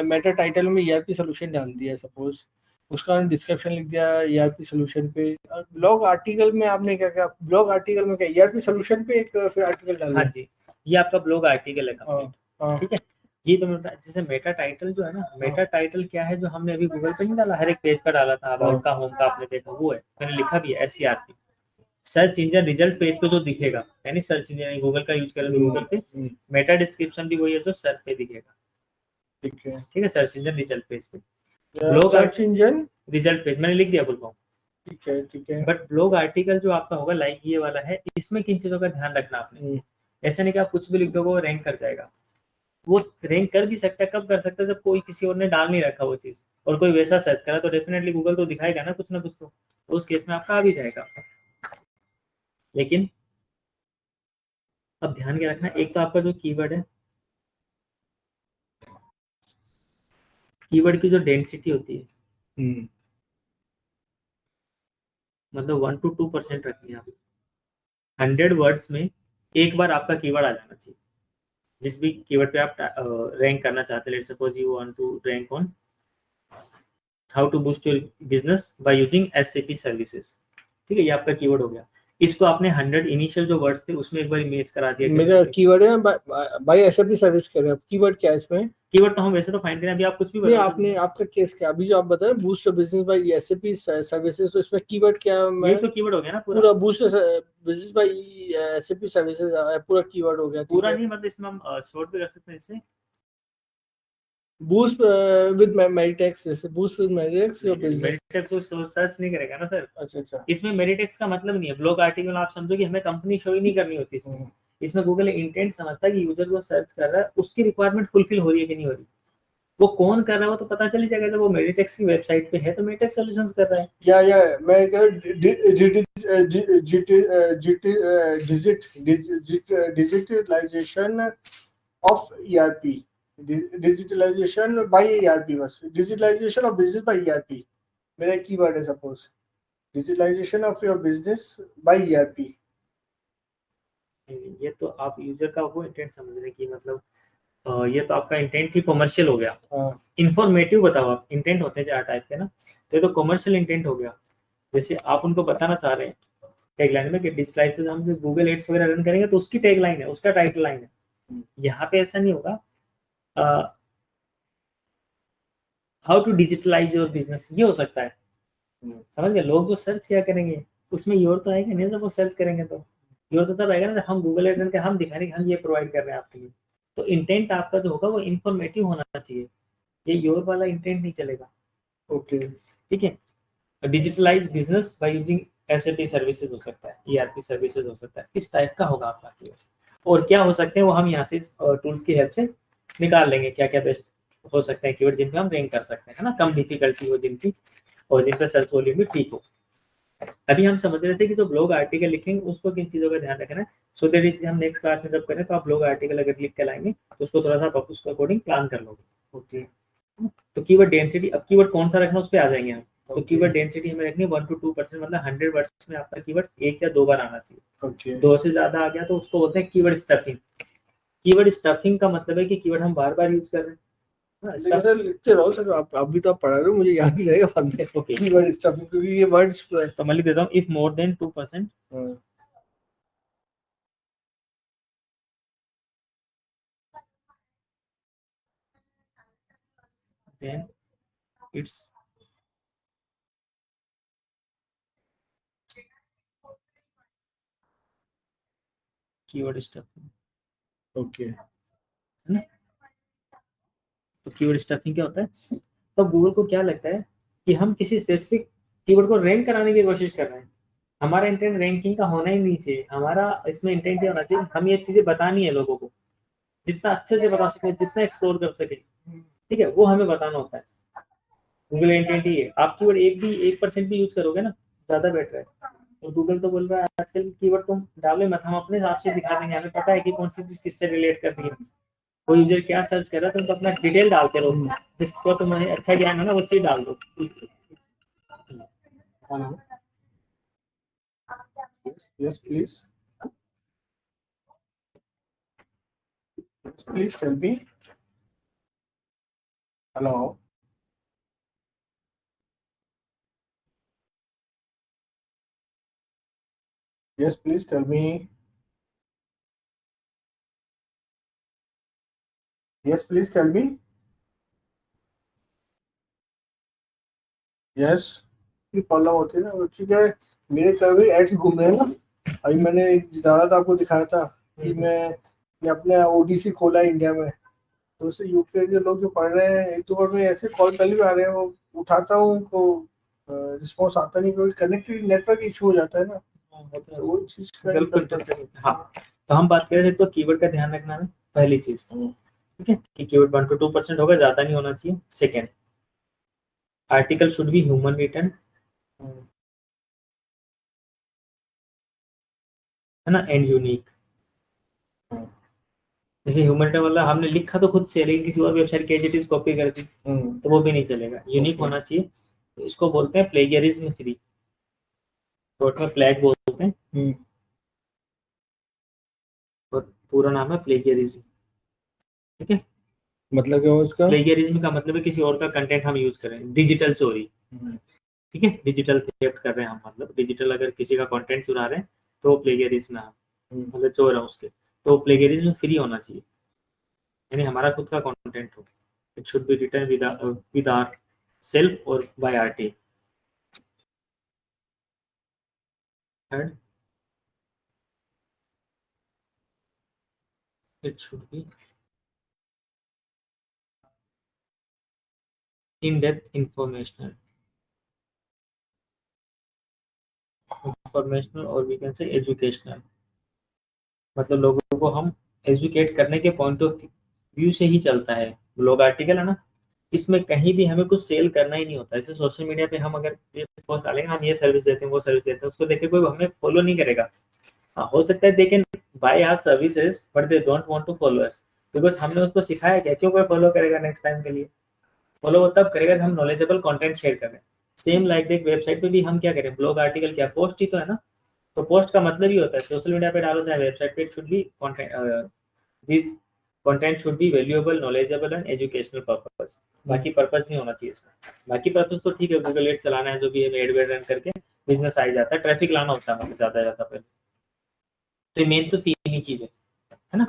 मेटा टाइटल में ERP सॉल्यूशन डाल दिया सपोज, उसका डिस्क्रिप्शन लिख दिया ईआरपी सोल्यूशन पे। ब्लॉग आर्टिकल में आपने क्या क्या, ब्लॉग आर्टिकल में क्या ईआरपी सोल्यूशन पे एक फिर आर्टिकल डाल हाँ दिया? जी, ये आपका ब्लॉग आर्टिकल है हाँ, कंप्लीट। हाँ, ठीक है, ये तो मतलब जैसे मेटा टाइटल जो है ना, मेटा टाइटल क्या है जो हमने अभी गूगल पे नहीं डाला, हर एक पेज पर डाला था, अबाउट का, होम का आपने देखा, वो है मैंने लिखा भी है SERP, search engine result page पे जो दिखेगा, यानी सर्च इंजन गूगल का यूज करें तो गूगल पे, मेटा डिस्क्रिप्शन भी वही है जो सर्च पे दिखेगा। ठीक है, ठीक है, सर्च इंजन रिजल्ट पेज पे, सर्च इंजन रिजल्ट पेज मैंने लिख दिया फुल फॉर्म। ठीक है, ठीक है। बट ब्लॉग आर्टिकल जो आपका होगा लाइक ये वाला है, इसमें किन चीजों का ध्यान रखना आपने, ऐसा नहीं कि आप कुछ भी लिख दोगे वो रैंक कर जाएगा। वो रैंक कर भी सकता है, कब कर सकता है, जब कोई किसी और ने डाल नहीं रखा वो चीज और कोई वैसा सर्च करा तो डेफिनेटली गूगल तो दिखाएगा ना कुछ, तो उस केस में आपका आ भी जाएगा। लेकिन अब ध्यान क्या रखना, एक तो आपका जो कीवर्ड है, कीवर्ड की जो डेंसिटी होती है, मतलब 1 to 2% रखनी है आप। 100 वर्ड्स में एक बार आपका कीवर्ड आ जाना चाहिए, जिस भी कीवर्ड पे आप रैंक करना चाहते हैं। Let's suppose you want to rank on how to boost your business by using SAP services. ठीक है, ये आपका कीवर्ड हो गया। इसको आपने 100 इनिशियल जो वर्ड्स थे उसमें एक बार इमेज करा दिया। मेरा कीवर्ड है बाय एसएपी सर्विस कर रहे हैं, कीवर्ड क्या है इसमें? कीवर्ड तो हम वैसे तो फाइंड करें, अभी आप कुछ भी नहीं, बताओ। आपने आपका केस क्या अभी जो आप बताए boost business by SAP services, तो इसमें कीवर्ड क्या है? ये तो कीवर्ड हो गया ना पूरा boost business by SAP services पूरा कीवर्ड हो गया। पूरा नहीं, मतलब इसमें हम शॉर्ट भी कर सकते हैं इससे, बूस्ट विद मेरिटेक्स, जैसे बूस्ट विद मेरिटेक्स योर बिजनेस। मेरिटेक्स को सर्च नहीं करेगा ना सर। अच्छा, अच्छा। इसमें मेरिटेक्स का मतलब नहीं है, ब्लॉग आर्टिकल आप समझो कि हमें कंपनी शो ही नहीं करनी होती इसमें। इसमें गूगल इंटेंट समझता है कि यूजर जो सर्च कर रहा है उसकी रिक्वायरमेंट फुलफिल हो रही है कि नहीं हो रही। वो कौन कर रहा है वो तो पता चल ही जाएगा, जब वो मेरिटेक्स की वेबसाइट पे है तो मेरिटेक्स सॉल्यूशंस कर रहा है। या मैं digitalisation of ERP, digitalisation by ERP, बस digitalisation of business by ERP मेरा कीवर्ड है। Suppose digitalisation of your business by ERP. ये तो आप यूजर का वो इंटेंट समझ रहे हैं कि मतलब ये तो आपका इंटेंट ही कॉमर्शियल हो गया। इंफॉर्मेटिव बताओ आप, इंटेंट होते हैं 4 टाइप के ना, तो ये तो कॉमर्शियल इंटेंट हो गया। जैसे आप उनको बताना चाह रहे हैं टैगलाइन में कि डिजिटलाइज, तो हम जो गूगल एड्स वगैरह रन करेंगे तो उसकी टैगलाइन है, उसका टाइटल लाइन है। यहाँ पे ऐसा नहीं होगा how to digitalise your business, ये हो सकता है। समझ गए, लोग जो सर्च किया करेंगे उसमें योर तो आएगा नहीं, जब वो सर्च करेंगे तो योर तो तब आएगा ना, हम गूगल एड्स के हम दिखाने कि हम ये प्रोवाइड कर रहे हैं आपके लिए। तो इंटेंट आपका जो होगा वो इंफॉर्मेटिव होना चाहिए, ये योर वाला इंटेंट नहीं चलेगा। ओके, ठीक है, digitalise business by using SAP services हो सकता है, ERP सर्विसेज हो सकता है, इस टाइप का होगा आपका कीवर्ड। और क्या हो सकते हैं वो हम यहाँ से टूल्स की हेल्प से निकाल लेंगे, क्या क्या बेस्ट हो सकते हैं कीवर्ड जिन पे हम रैंक कर सकते हैं, है ना, कम डिफिकल्टी हो जिनकी और जिन पे सर्च वॉल्यूम भी ठीक हो। अभी हम समझ रहे थे कि जो ब्लॉग आर्टिकल लिखेंगे उसको किन चीजों का ध्यान रखना है, सो दैट इज हम नेक्स्ट क्लास में जब करें तो आप ब्लॉग आर्टिकल अगर लिख के लाएंगे तो उसको थोड़ा सा आप उसके अकॉर्डिंग प्लान कर लोगे। ओके, तो कीवर्ड डेंसिटी, अब कीवर्ड कौन सा रखना उस पर आ जाएंगे हम। तो कीवर्ड डेंसिटी हमें रखनी है 1 to 2%, मतलब 100 वर्ड्स में आपका कीवर्ड 1 या 2 बार आना चाहिए। 2 से ज्यादा आ गया तो उसको बोलते हैं कीवर्ड स्टफिंग। कीवर्ड स्टफिंग का मतलब है कि कीवर्ड हम बार बार यूज कर रहे हैं। लिखते रहो सर, आप अभी तो आप पढ़ा रहे हो, मुझे याद नहीं रहेगा बाद में। ओके, कीवर्ड स्टफिंग, क्योंकि ये वर्ड्स तो मैं लिख देता हूँ if more than 2%, then it's keyword stuffing. Okay, है ना, तो कीवर्ड स्टफिंग क्या होता है, तो गूगल को क्या लगता है कि हम किसी स्पेसिफिक कीवर्ड को रैंक कराने की कोशिश कर रहे हैं। हमारा इंटेंट रैंकिंग का होना ही नहीं चाहिए, हमारा इसमें इंटेंट ये होना चाहिए हम ये चीजें बतानी है लोगों को, जितना अच्छे से बता सके, जितना एक्सप्लोर कर सके, ठीक है, वो हमें बताना होता है। गूगल इंटेंट ही है, आप कीवर्ड 1% भी यूज करोगे ना ज्यादा बेटर है। और गूगल तो बोल रहा है आजकल कीवर्ड तुम डालो मत, हम अपने हिसाब से दिखा देंगे, हमें पता है कि कौन सी चीज किससे रिलेट कर रही है, कोई यूजर क्या सर्च कर रहा है, तुम तो अपना डिटेल डालते रहो, जिसको तुम्हें अच्छा ज्ञान है ना वो चीज डाल दो। yes please, please tell me. Hello. Yes, please tell me. Yes, please tell me. Yes. ये प्रॉब्लम होती है ना, ठीक है। मेरे कभी एड्स घूम रहे हैं ना, अभी मैंने एक डाला था, आपको दिखाया था कि मैं अपने ओडीसी खोला है इंडिया में, तो उससे यूके के लोग जो पढ़ रहे हैं, एक दो बार में ऐसे कॉल पहले भी आ रहे हैं, वो उठाता हूँ उनको रिस्पॉन्स आता नहीं, क्योंकि कनेक्टिविटी नेटवर्क इशू हो जाता है ना, तो वो चीज का हाँ, तो हम बात कर रहे थे, तो कीवर्ड का ध्यान रखना है पहली चीज, ठीक है, कि कीवर्ड 1 to 2% होगा, ज्यादा नहीं होना चाहिए। Second, article should be human written, है ना, एंड यूनिक। जैसे ह्यूमन रिटन मतलब हमने लिखा तो खुद से, लेकिन किसी और वेबसाइट की एज कॉपी कर दी तो वो भी नहीं चलेगा, यूनिक होना चाहिए। तो इसको बोलते हैं प्लेगियरिज्म फ्री, शॉर्ट में प्लेग बोलते हैं, और पूरा नाम है प्लेगियरिज्म, ठीक है। मतलब क्या हुआ इसका? प्लेगियरिज्म का मतलब है किसी और का कंटेंट हम यूज करें, डिजिटल चोरी, ठीक है, डिजिटल थेफ्ट कर रहे हैं हम, मतलब डिजिटल अगर किसी का कंटेंट चुरा रहे हैं तो प्लेगियरिज्म है, मतलब चोर है उसके, तो प्लेगियरिज्म फ्री होना चाहिए, यानी हमारा खुद का कंटेंट हो। It should be written with our self और by our team. Third, it should be in depth informational और वी कैन से एजुकेशनल, मतलब लोगों को हम एजुकेट करने के पॉइंट ऑफ व्यू से ही चलता है। ब्लॉग आर्टिकल है ना, इसमें कहीं भी हमें कुछ सेल करना ही नहीं होता। जैसे सोशल मीडिया पे हम अगर ये पोस्ट डालेंगे, हम ये सर्विस देते हैं, वो सर्विस देते हैं, उसको देख के कोई हमें फॉलो नहीं करेगा। हाँ, हो सकता है they can buy our services but they don't want to follow us, because हमने उसको सिखाया क्या, क्यों कोई फॉलो करेगा नेक्स्ट टाइम के लिए? फॉलो वो तब करेगा जब हम नॉलेजेबल कंटेंट शेयर करें। सेम लाइक देख, वेबसाइट पे भी हम क्या करें, ब्लॉग आर्टिकल क्या पोस्ट ही तो है ना, तो पोस्ट का मतलब ही होता है सोशल मीडिया पे डालो चाहे वेबसाइट पे, it should B content, this content should be valuable, knowledgeable and educational purpose. बाकी पर्पस नहीं होना चाहिए इसमें। बाकी पर्पस तो ठीक है, गूगल एड्स चलाना है, जो भी है एड वेड रन करके बिजनेस आ ही जाता है, ट्रैफिक लाना होता है मतलब ज्यादा पहले। तो मेन तो तीन ही चीजें है ना,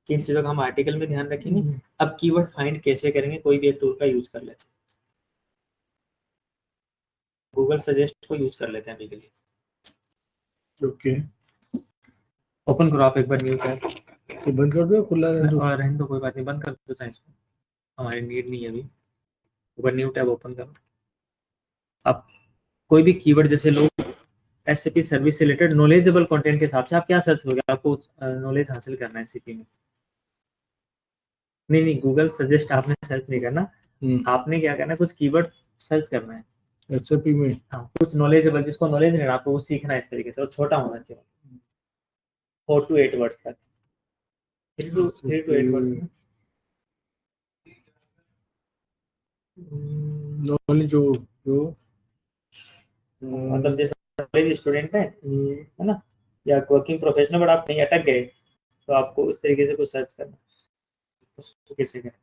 किन चीजों का हम आर्टिकल में ध्यान रखेंगे। अब कीवर्ड फाइंड कैसे करेंगे, कोई भी एक टूल का यूज कर लेते हैं, गूगल सजेस्ट को यूज कर लेते हैं अभी के लिए। ओके, ओपन करो आप एक बार न्यू टैब, तो बंद कर दो, खुला रहने दो। और रहने दो, कोई बात नहीं, बंद कर दो चाहे इसको, हमारी नीड नहीं है अभी। ऊपर न्यू टैब ओपन करो। अब कोई भी कीवर्ड, जैसे लोग एसएपी सर्विस से रिलेटेड नॉलेजेबल कंटेंट के हिसाब से आप क्या सर्च करोगे, आपको नॉलेज हासिल करना है एसएपी में। नहीं, गूगल सजेस्ट आपने सर्च नहीं करना, आपने क्या करना है, कुछ कीवर्ड सर्च करना है एसएपी में। हाँ, कुछ नॉलेजेबल, जिसको नॉलेज नहीं है आपको वो सीखना है इस तरीके से, और छोटा होना चाहिए, 4 to 8 वर्ड्स तक, 3 to 8 वर्ड्स में। नॉलेज जो मतलब जैसे कॉलेज स्टूडेंट है ना, या वर्किंग प्रोफेशनल, बट आप कहीं अटक गए तो आपको उस तरीके से कुछ सर्च करना, उसको कैसे करें।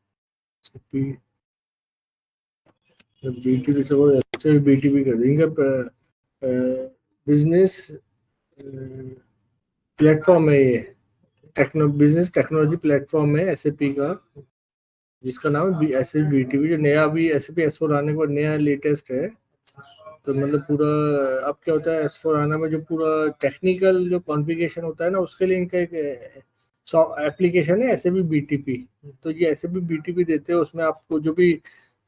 बीटीपी से वो अच्छा बीटीपी कर देंगे, बिजनेस प्लेटफॉर्म है ये, बिजनेस टेक्नोलॉजी प्लेटफॉर्म है एसएपी का, जिसका नाम है एसएपी बीटीपी, जो नया अभी एसएपी एस4 आने के बाद नया लेटेस्ट है। तो मतलब पूरा अब क्या होता है, एस4 आना में जो पूरा टेक्निकल जो कॉन्फ़िगरेशन होता है ना, उसके लिए इनका एक एप्लीकेशन है एसएपी बीटीपी। तो ये एसएपी बीटीपी देते हैं, उसमें आपको जो भी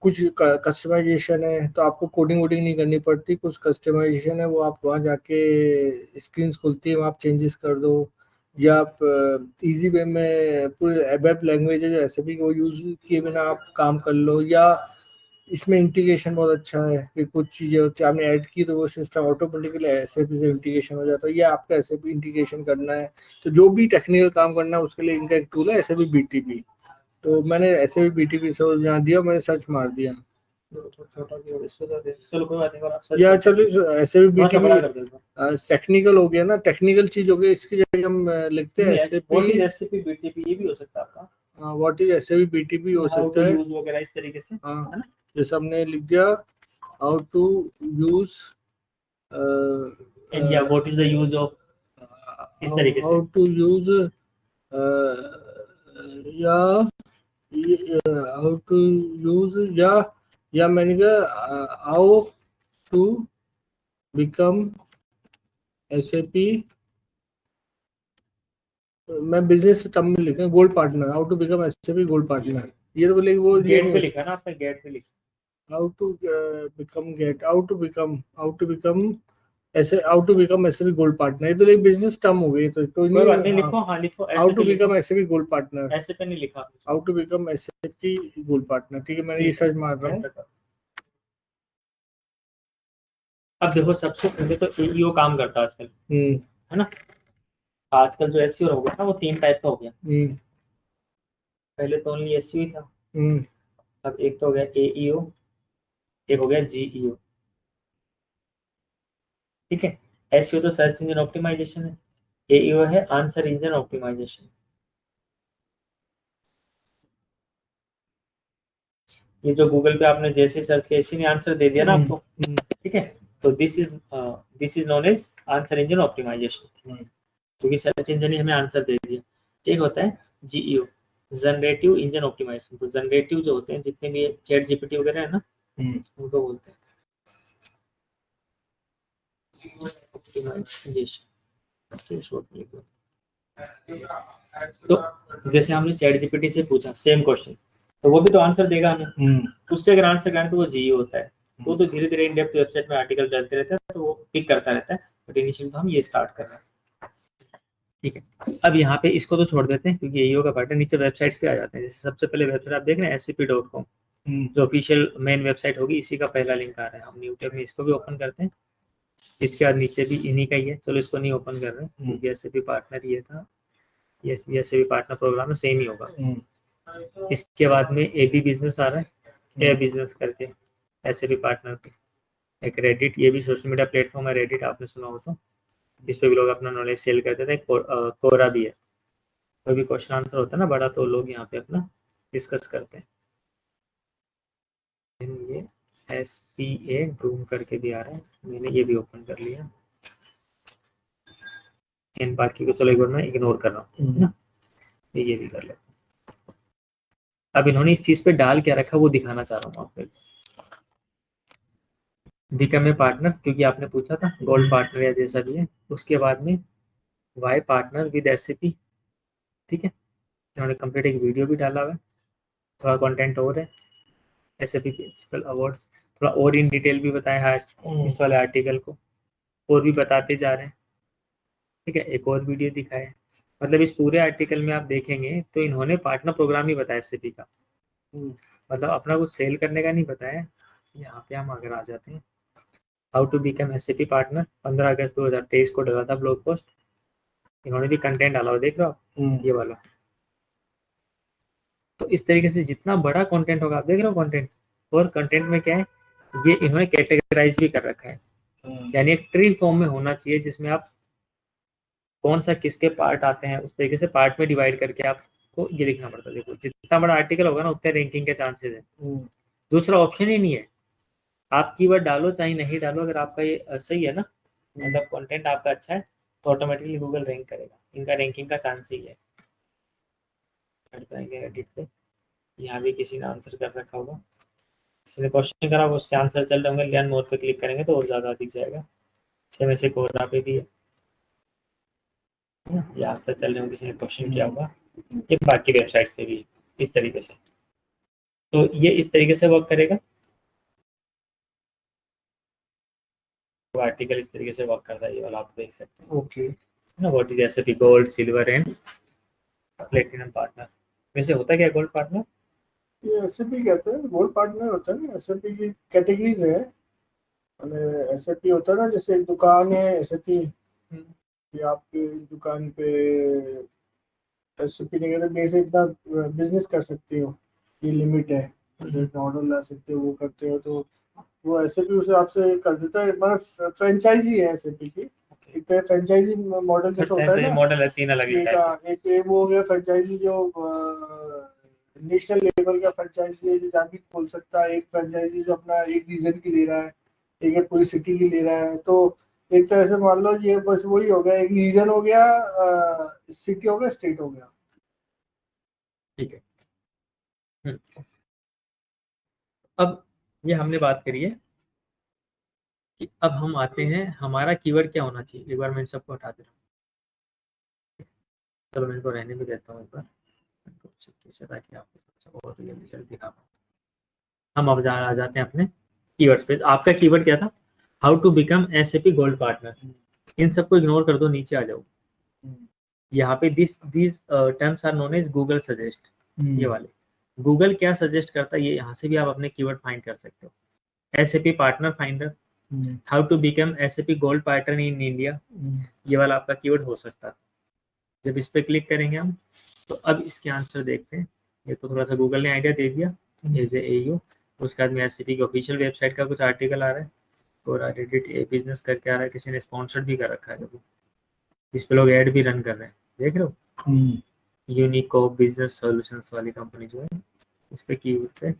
कुछ कस्टमाइजेशन है तो आपको कोडिंग वोडिंग नहीं करनी पड़ती, कुछ कस्टमाइजेशन है वो आप वहाँ जाके स्क्रीन खुलती है, वहाँ आप चेंजेस कर दो, या आप इजी वे में पूरे वेब लैंग्वेज है जो एसएपी को यूज किए बिना आप काम कर लो। या इसमें इंटीग्रेशन बहुत अच्छा है कि कुछ चीजें होती है आपने ऐड की तो वो सिस्टम ऑटोमेटिकली एसएपी से इंटीग्रेशन हो जाता है, या आपका एसएपी इंटीग्रेशन करना है, तो जो भी टेक्निकल काम करना है उसके लिए इनका एक टूल है एसएपी बीटीपी। तो मैंने एसएपी बीटीपी से यहाँ दिया, मैंने सर्च मार दिया, चलो कोई बात नहीं, और आप सर्च या चलो एसएपी थोड़ा बड़ा बीटीपी कर देता टेक्निकल हो गया ना, टेक्निकल चीज हो गई, इसकी जगह हम लिखते हैं एसएपी एसएपी बीटीपी, ये भी हो सकता है आपका, व्हाट इज एसएपी बीटीपी हो सकता है, यूज वगैरह इस तरीके से, है ना। जैसे हमने लिख दिया हाउ टू यूज एंड या what is the use of इस तरीके हाउ से। टू यूज या हाउ टू यूज या मैंने कहा हाउ टू बिकम एसएपी, मैं बिजनेस टर्म में लिखा gold partner, how to become SAP gold partner, ये तो बोले वो ये गेट नहीं पे हो लिखा ना आपने, गेट पे लिखा। How to become gate, how to become ऐसे, how to become SAP gold partner, ये तो एक बिजनेस टर्म हो गई, तो कोई बात नहीं, नहीं। लिखो, हाँ लिखो, हाउ ऐसे टू पे लिखो, बिकम एसएपी गोल्ड पार्टनर, ऐसे पे नहीं लिखा आपने। How to become SAP gold partner, ठीक है, मैंने ये ठीक है, सर्च मार रहा हूँ। एंटर करो। अब देखो सबसे पहले तो एईओ काम करता है आजकल, है ना। आजकल जो एसईओ हो गया ना वो 3 टाइप का हो गया। पहले तो ओनली एसईओ ही था, अब एक तो हो गया एईओ, एक हो गया जीईओ, ठीक है। एसईओ तो सर्च इंजन ऑप्टिमाइजेशन है, एईओ है आंसर इंजन ऑप्टिमाइजेशन। ये जो गूगल पे आपने जैसे सर्च किया इसी ने आंसर दे दिया ना आपको, ठीक है। तो this is known as answer engine optimisation, क्योंकि सर्च इंजन ही हमें आंसर दे दिया। एक होता है जीईओ, जनरेटिव इंजन ऑप्टिमाइजेशन। तो जनरेटिव जो होते हैं जितने भी चैट जीपीटी वगैरह है ना, उनको बोलते हैं ऑप्टिमाइजेशन। तो जैसे हमने चैट जीपीटी से पूछा सेम क्वेश्चन, तो वो भी तो आंसर देगा हमें, उससे अगर आंसर करें तो वो जीईओ होता है। वो तो धीरे धीरे इन डेप्थ वेबसाइट में आर्टिकल डालते रहते हैं, तो वो पिक करता रहता है, बट इनिशियली तो हम ये स्टार्ट कर रहे हैं, ठीक है। अब यहाँ पे इसको तो छोड़ देते हैं क्योंकि एईओ का पार्ट है, नीचे वेबसाइट्स पे आ जाते हैं। जैसे सबसे पहले वेबसाइट आप देख रहे हैं scp.com, जो ऑफिशियल मेन वेबसाइट होगी, इसी का पहला लिंक आ रहा है। हम न्यू टैब में इसको भी ओपन करते हैं, इसके बाद नीचे भी इन्हीं का ही है, चलो इसको नहीं ओपन कर रहे हैं क्योंकि एसएपी पार्टनर ये था, ये एसएपी पार्टनर प्रोग्राम में सेम ही होगा। इसके बाद में एबी बिजनेस आ रहा है, ए बिजनेस करके एसएपी पार्टनर पे। एक रेडिट, ये भी सोशल मीडिया प्लेटफॉर्म है रेडिट, आपने सुना हो तो, इस पे भी लोग अपना नॉलेज सेल करते थे। कोरा भी है, कोई भी क्वेश्चन आंसर होता है ना बड़ा, तो लोग यहाँ पे अपना डिस्कस करते हैं। ये SPA ग्रूम करके भी आ रहा है, मैंने ये भी ओपन कर लिया। इन बाकी को चलो एक बार मैं इग्नोर कर रहा हूँ ना, ये भी कर लेते हैं। अब इन्होंने इस चीज पे डाल क्या रखा वो दिखाना चाह रहा हूँ आपको। बिकम ए पार्टनर, क्योंकि आपने पूछा था गोल्ड पार्टनर या जैसा भी है। उसके बाद में वाई पार्टनर विद एसएपी, ठीक है। इन्होंने कंप्लीट एक वीडियो भी डाला हुआ है, थोड़ा कंटेंट और है। एसएपी प्रिंसिपल अवार्ड्स, थोड़ा और इन डिटेल भी बताया है इस वाले आर्टिकल को, और भी बताते जा रहे हैं, ठीक है। एक और वीडियो दिखाया, मतलब इस पूरे आर्टिकल में आप देखेंगे तो इन्होंने पार्टनर प्रोग्राम ही बताया एसएपी का, मतलब अपना कुछ सेल करने का नहीं बताया। यहाँ पे हम अगर आ जाते हैं, how to become SAP partner, 15 अगस्त 2023 को डाला था ब्लॉग पोस्ट, इन्होंने भी कंटेंट डाला हुआ, देख रहे हो ये वाला। तो इस तरीके से जितना बड़ा कंटेंट होगा, आप देख रहे हो कंटेंट, और कंटेंट में क्या है, ये इन्होंने कैटेगराइज भी कर रखा है, यानी एक ट्री फॉर्म में होना चाहिए जिसमें आप कौन सा किसके पार्ट आते हैं उस तरीके से पार्ट में डिवाइड करके आपको ये लिखना पड़ता है। देखो जितना बड़ा आर्टिकल होगा ना उतने रैंकिंग के चांसेस है, दूसरा ऑप्शन ही नहीं है। आप कीवर्ड डालो चाहे नहीं डालो, अगर आपका ये सही है ना, मतलब कंटेंट आपका अच्छा है, तो ऑटोमेटिकली गूगल रैंक करेगा, इनका रैंकिंग का चांस ही है। एडिट पे यहाँ भी किसी ने आंसर कर रखा होगा, किसी ने क्वेश्चन करा होगा, उसके आंसर चल रहे होंगे, लर्न मोर पे क्लिक करेंगे तो और ज़्यादा दिख जाएगा। सेम ऐसे कोरा पे भी है, ये आंसर चल रहे होंगे, किसी ने क्वेश्चन किया होगा, ये बाकी वेबसाइट्स पे भी इस तरीके से। तो ये इस तरीके से वर्क करेगा, तो आर्टिकल इस तरीके से वर्क करता है, ये वाला आप देख सकते हैं। ओके ना what is SAP gold silver and platinum partner. वैसे होता क्या गोल्ड पार्टनर? ये एसएपी कहते हैं, गोल्ड पार्टनर होता है ना, एसएपी की कैटेगरीज है। एसएपी होता है ना, जैसे एक दुकान है एसएपी, कि आपकी दुकान पे एसएपी नहीं कहते, बेसिक इतना बिजनेस कर सकते हो, ये लिमिट है, ऑर्डर ला सकते हो, वो करते हो, तो वो एसएपी उसे आपसे कर देता है, मतलब फ्रेंचाइजी है एसएपी की। एक तो फ्रेंचाइजी मॉडल जैसा होता है ना, मॉडल है, 3 अलग एक वो हो गया फ्रेंचाइजी जो नेशनल लेवल का फ्रेंचाइजी है, जो जहाँ भी खोल सकता है, एक फ्रेंचाइजी जो अपना एक रीजन की ले रहा है, एक पूरी सिटी की ले रहा है। तो एक तरह से मान लो ये बस वही हो गया, एक रीजन हो गया, सिटी हो गया, स्टेट हो गया। ठीक है। अब ये हमने बात करी है कि अब हम आते हैं हमारा कीवर्ड क्या होना चाहिए। एक बार मैं इन सबको हटा दे रहा हूँ, चलो मैं इनको रहने भी देता हूँ एक बार ताकि आपको और रियल रिजल्ट दिखा पाऊँ। हम अब आ जाते हैं अपने कीवर्ड्स पे। आपका कीवर्ड क्या था? How to become SAP gold partner. इन सबको इग्नोर कर दो, नीचे आ जाओ। यहाँ पे this terms are known as Google suggest. ये वाले गूगल क्या सजेस्ट करता है, ये यहाँ से भी आप अपने कीवर्ड फाइंड कर सकते हो। SAP partner finder, how to become SAP gold partner in India, ये वाला आपका कीवर्ड हो सकता है। जब इस पे क्लिक करेंगे हम, तो अब इसके आंसर देखते हैं। ये तो थोड़ा सा गूगल ने आइडिया दे दिया एज AU। उसके बाद में SAP की ऑफिशियल वेबसाइट का कुछ आर्टिकल आ रहा है और रेडिट ए बिजनेस करके आ रहा है, किसी ने स्पॉन्सर्ड भी कर रखा है। देखो इस पे लोग ऐड भी रन कर रहे हैं, देख रहे हो। यूनिको बिजनेस सॉल्यूशंस वाली कंपनी जो है, इस पे कीवर्ड पे।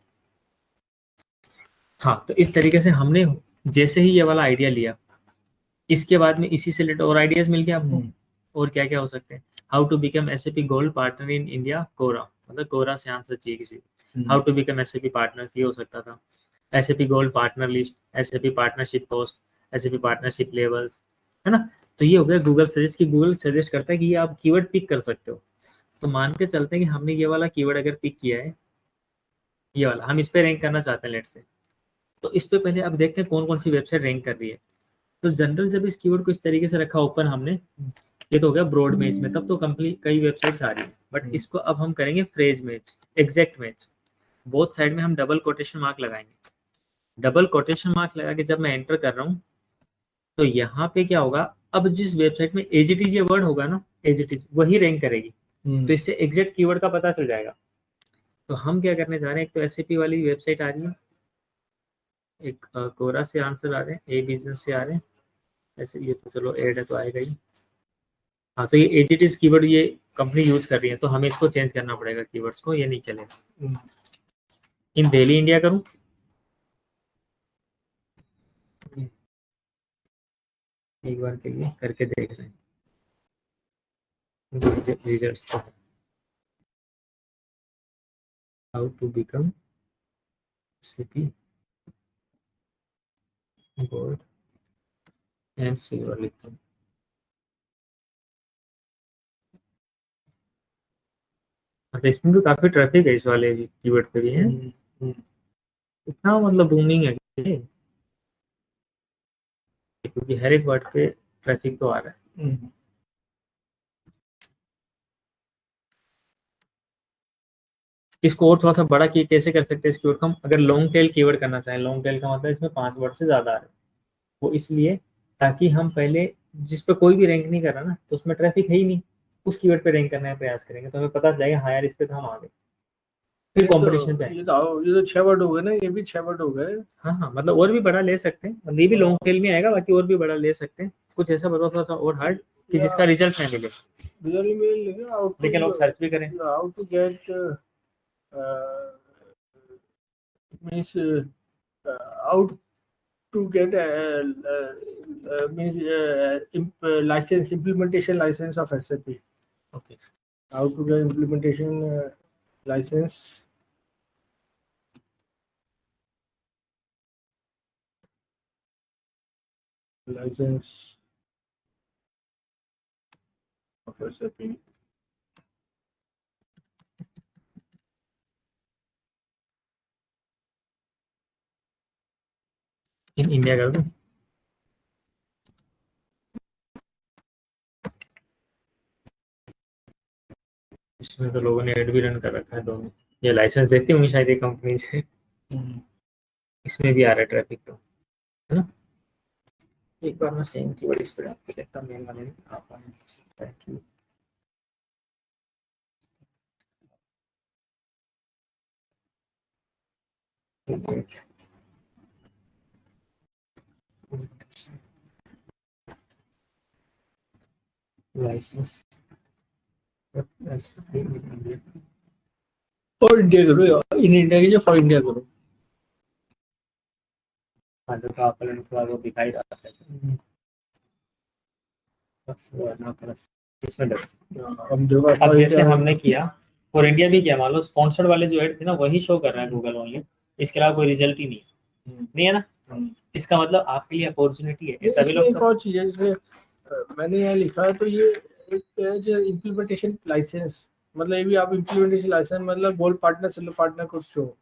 हाँ, तो इस तरीके से हमने जैसे ही ये वाला आइडिया लिया, इसके बाद में इसी से रिलेटेड और आइडियाज मिल गए आपको। और क्या क्या हो सकते हैं? How to become SAP gold partner in India Quora, मतलब कोरा से आंसर चाहिए किसी। How to become SAP partner, ये हो सकता था। SAP gold partner list, SAP partnership cost, SAP partnership levels, है ना। तो ये हो गया गूगल सजेस्ट की गूगल सजेस्ट करता है कि ये आप कीवर्ड पिक कर सकते हो। तो मान के चलते हैं कि हमने ये वाला कीवर्ड अगर पिक किया है, ये वाला हम इस पे रैंक करना चाहते हैं लेट से, तो इस पे पहले अब देखते हैं कौन कौन सी वेबसाइट रैंक कर रही है। तो जनरल जब इस कीवर्ड को इस तरीके से रखा ओपन हमने, ये तो हो गया ब्रॉड मैच में, तब तो कंप्लीट कई वेबसाइट्स आ रही है। बट इसको अब हम करेंगे phrase match, exact match. Both side में हम डबल कोटेशन मार्क लगाएंगे। डबल कोटेशन मार्क लगा के जब मैं एंटर कर रहा हूँ, तो यहाँ पे क्या होगा, अब जिस वेबसाइट में एज इट इज ये वर्ड होगा ना, एज इट इज वही रैंक करेगी। तो इससे एग्जैक्ट कीवर्ड का पता चल जाएगा। तो हम क्या करने जा रहे हैं, एक तो SAP वाली वेबसाइट आ रही है, एक कोरा से आंसर आ रहे हैं, ए बिजनेस से आ रहे हैं। ऐसे ये तो चलो एड है तो आएगा ही। हाँ, तो ये एज इट इज कीवर्ड ये कंपनी यूज कर रही है, तो हमें इसको चेंज करना पड़ेगा कीवर्ड्स को, ये नहीं चलेगा। इन दिल्ली इंडिया करूँ, एक बार के लिए करके देख रहे हैं रिजल्ट्स। तो how to become SAP gold and silver लिखता हूँ। तो इसमें भी काफी ट्रैफिक है, इस वाले कीवर्ड पे भी है। इतना मतलब बूमिंग है ये, क्योंकि हर एक वर्ड पे ट्रैफिक तो आ रहा है। इसको और थोड़ा सा बड़ा की कैसे कर सकते हैं, इसकी हम अगर लॉन्ग टेल कीवर्ड करना चाहें, लॉन्ग टेल का मतलब इसमें 5 वर्ड से ज्यादा आ रहे हैं, वो इसलिए ताकि हम पहले जिस पे कोई भी रैंक नहीं कर रहा ना, तो उसमें ट्रैफिक है ही नहीं, उस कीवर्ड पे रैंक करने का प्रयास करेंगे, तो हमें पता चल जाएगा हाँ यार इस पे तो हम आ गए, फिर कंपटीशन पे ये तो 6 वर्ड हो गए ना, ये भी 6 वर्ड हो गए। हाँ हाँ, मतलब और भी बड़ा ले सकते हैं, मतलब ये भी लॉन्ग टेल में आएगा, बाकी और भी बड़ा ले सकते हैं। कुछ ऐसा बताओ थोड़ा सा और हार्ड कि जिसका रिजल्ट नहीं मिले, लेकिन लोग सर्च भी करें। हाउ टू गेट मींस हाउ to get means license, implementation license of SAP. Okay. How to get implementation license. License of SAP. In India कर दूं? इसमें तो लोगों ने एड भी रन कर रखा है दोनों, ये लाइसेंस देती होंगी शायद ये कंपनी से। इसमें भी आ रहा है ट्रैफिक तो, है ना। एक बार मैं सेम कीवर्ड इस पे आपको देखता हूं, मेल वाले में आप सकता है कि लाइसेंस और इंडिया करो, इन इंडिया की जो फॉर इंडिया करो। हाँ, तो आप थोड़ा वो दिखाई रहा है। इसमें देखो, अब देखो अब जैसे क्या है। हमने किया फॉर इंडिया भी किया, मान लो स्पॉन्सर्ड वाले जो एड थे ना वही शो कर रहा है गूगल ओनली, इसके अलावा कोई रिजल्ट ही नहीं है, नहीं है ना। इसका मतलब आपके लिए अपॉर्चुनिटी है, ये सभी इसमें एक लोग और चीज है, जैसे मैंने यहाँ लिखा है, तो ये एक है जो इम्प्लीमेंटेशन लाइसेंस, मतलब ये भी आप इम्प्लीमेंटेशन लाइसेंस मतलब गोल्ड पार्टनर सिल्वर पार्टनर कुछ हो,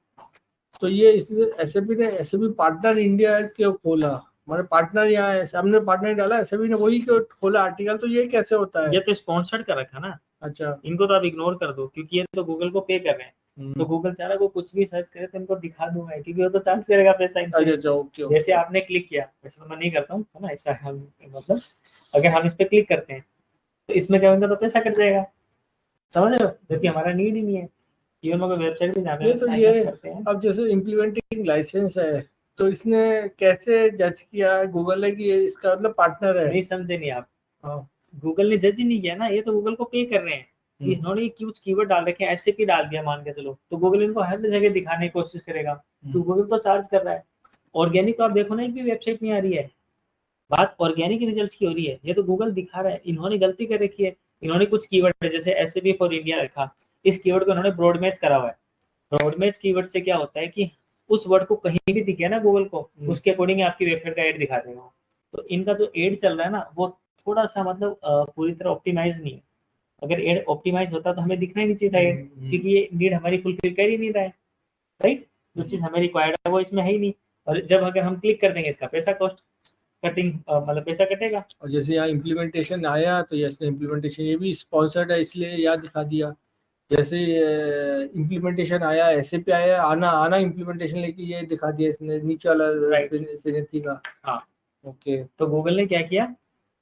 तो ये इसलिए एसएपी ने एसएपी पार्टनर इंडिया क्यों खोला, हमारे पार्टनर यहाँ है, सामने पार्टनर डाला एसएपी ने, वही क्यों खोला आर्टिकल, तो ये कैसे होता है। ये तो स्पॉन्सर्ड का रखा ना, अच्छा। इनको तो आप इग्नोर कर दो क्योंकि ये तो गूगल को पे कर रहे हैं, तो गूगल चाह रहा है वो कुछ भी सर्च करे तो इनको दिखा दूंगा क्योंकि वो तो चार्ज करेगा पैसा इनसे। अच्छा ओके जैसे आपने क्लिक किया, वैसे तो मैं नहीं करता हूँ है ना, ऐसा हम मतलब अगर हम इस पे क्लिक करते हैं तो इसमें क्या होगा, तो पैसा कट जाएगा, समझ रहे हो, जबकि हमारा नीड ही नहीं है। इवन अगर वेबसाइट पे जाते ये हैं तो साइन ये अप करते हैं। अब जैसे इम्प्लीमेंटिंग लाइसेंस है, तो इसने कैसे जज किया है गूगल ने कि ये इसका मतलब पार्टनर है। नहीं समझे नहीं आप, गूगल ने जज ही नहीं किया ना, ये तो गूगल को पे कर रहे हैं कि इन्होंने कुछ कीवर्ड डाल रखे हैं, एसएपी डाल दिया मान के चलो, तो गूगल इनको हर जगह दिखाने की कोशिश करेगा, तो गूगल तो चार्ज कर रहा है। ऑर्गेनिक तो आप देखो ना, एक भी वेबसाइट नहीं आ रही है, बात ऑर्गेनिक रिजल्ट्स की हो रही है, ये तो गूगल दिखा रहा है इन्होंने गलती कर रखी है। इन्होंने कुछ कीवर्ड जैसे एसएपी फॉर इंडिया रखा, इस कीवर्ड को इन्होंने ब्रॉड मैच करा हुआ है। ब्रॉड मैच कीवर्ड से क्या होता है कि उस वर्ड को कहीं भी दिखे ना गूगल को, उसके अकॉर्डिंग आपकी वेबसाइट का एड दिखा देगा। तो इनका जो एड चल रहा है ना वो थोड़ा सा मतलब पूरी तरह ऑप्टिमाइज नहीं है। अगर एड ऑप्टिमाइज होता तो हमें दिखना ही नहीं चाहिए था एड, क्योंकि ये नीड हमारी फुलफिल कर ही नहीं रहा है, राइट। जो चीज हमें रिक्वायर्ड है वो इसमें है ही नहीं, और जब अगर हम क्लिक कर देंगे इसका पैसा कॉस्ट कटिंग मतलब पैसा कटेगा। और जैसे यहाँ इम्प्लीमेंटेशन आया तो यस इम्प्लीमेंटेशन ये भी स्पॉन्सर्ड है इसलिए याद दिखा दिया। जैसे इम्प्लीमेंटेशन आया एसएपी आया, आना आना इम्प्लीमेंटेशन लेके ये दिखा दिया इसने नीचे वाला सिनेथी का। हाँ ओके। तो गूगल ने क्या किया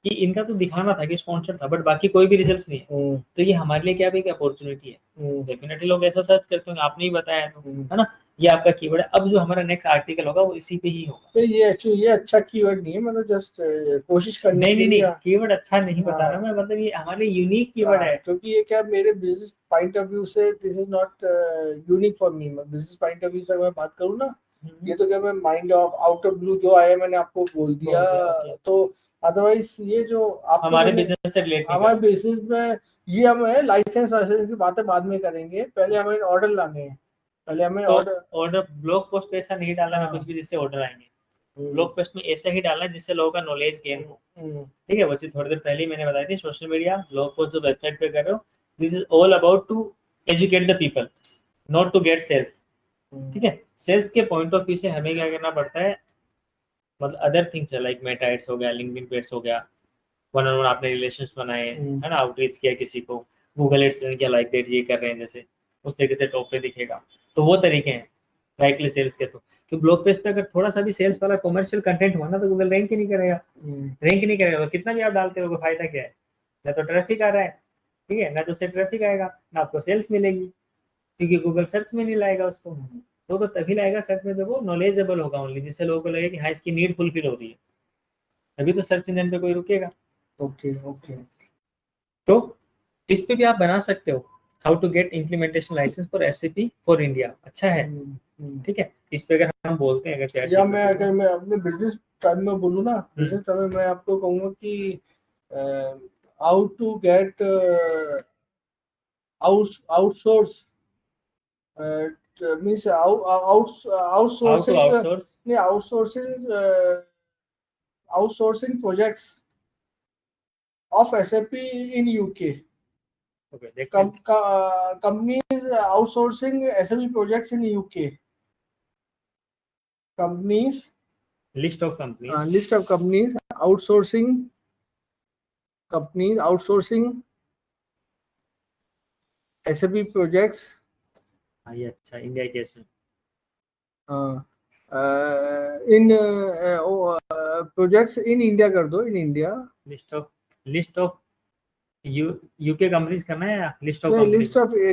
कि इनका तो दिखाना था कि स्पॉन्सर्ड था, बट बाकी कोई भी रिजल्ट्स नहीं है, तो ये हमारे लिए क्या भी एक अपॉर्चुनिटी है। डेफिनेटली लोग ऐसा सर्च करते होंगे, आपने ही बताया तो है ना, ये आपका कीवर्ड है। अब जो हमारा नेक्स्ट आर्टिकल होगा वो इसी पे ही होगा। तो ये एक्चुअली ये अच्छा कीवर्ड नहीं है, मतलब जस्ट कोशिश करने नहीं के नहीं लिए। नहीं, कीवर्ड अच्छा नहीं बता रहा मैं, मतलब ये हमारे लिए यूनिक कीवर्ड है। क्योंकि ये क्या मेरे बिजनेस पॉइंट ऑफ व्यू से this is not unique for me, business point of view से मैं बात करूँ ना, ये तो क्या मैं mind of out of blue जो आया मैंने आपको बोल दिया, तो अदरवाइज ये जो आप हमारे बिजनेस से रिलेट नहीं हमारे बिजनेस में ये हमें लाइसेंस वाइसेंस की बातें बाद में करेंगे, पहले हमें ऑर्डर लाने हैं, पहले हमें तो ऑर्डर। ऑर्डर ब्लॉग पोस्ट पे ऐसा नहीं डालना है कुछ भी जिससे ऑर्डर आएंगे। ब्लॉग पोस्ट में ऐसा ही डालना है जिससे लोगों का नॉलेज गेन हो, ठीक है। वो चीज थोड़ी देर पहले ही मैंने बताई थी, सोशल मीडिया ब्लॉग पोस्ट जो वेबसाइट पे कर रहे हो, this is all about to educate the people, not to get sales, ठीक है। सेल्स के पॉइंट ऑफ व्यू से हमें क्या करना पड़ता है, मतलब अदर थिंग्स है लाइक मेटा एड्स हो गया, लिंक्डइन पेड्स हो गया, वन ऑन वन आपने रिलेशंस बनाए है ना, आउटरीच किया किसी को, गूगल एड्स ने किया लाइक दैट ये कर रहे हैं जैसे, उस तरीके से टॉप पे दिखेगा, तो वो तरीके हैं डायरेक्टली सेल्स के। तो ब्लॉग पेज पे अगर थोड़ा सा भी सेल्स वाला कमर्शियल कंटेंट हुआ ना तो गूगल रैंक ही नहीं करेगा, रैंक नहीं करेगा, तो कितना भी आप डालते हो फायदा क्या है, ना तो ट्रैफिक आ रहा है, ठीक है, ना तो उससे ट्रैफिक आएगा ना आपको सेल्स मिलेगी, क्योंकि गूगल सर्च में नहीं लाएगा उसको, तो तभी लाएगा सर्च में जब वो नॉलेजेबल होगा ओनली, जिससे लोगों को लगे कि हाँ इसकी नीड फुलफिल हो रही है, तभी तो सर्च इंजन पे कोई रुकेगा। Okay okay. तो इस पे भी आप बना सकते हो, how to get implementation licence for SAP for India, अच्छा है, ठीक है। इस पे अगर हम बोलते हैं, अगर या मैं अगर मैं अपने बिजनेस टाइम में बोलूँ ना, बिजनेस टाइम में मैं आपको कहूँगा कि how to get outsource means outsourcing नहीं outsourcing projects of SAP in UK. companies outsourcing SME projects in UK. List of companies outsourcing SME projects ये अच्छा इंडिया केस में in projects in India कर दो, in India list of UK companies करना है या list of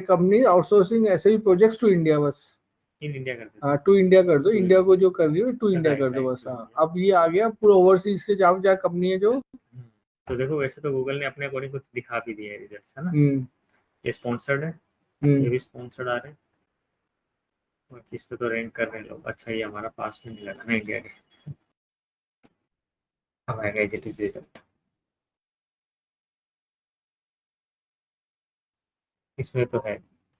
companies outsourcing SME projects to India, बस in India कर दो, हाँ टू इंडिया कर दो, इंडिया को जो कर रही हो टू इंडिया कर दो बस। हाँ अब ये आ गया पूरा ओवरसीज के जहाँ जहाँ कंपनी है जो। तो देखो वैसे तो गूगल ने अपने अकॉर्डिंग कुछ दिखा भी दिया है रिजल्ट्स, है ना, ये स्पॉन्सर्ड है, ये भी स्पॉन्सर्ड आ रहे हैं, और इस पे तो रैंक कर रहे हैं लोग। अच्छा ये हमारा पास में नहीं लगा ना इंडिया के, अब आएगा एज इट इज रिजल्ट। इसमें तो है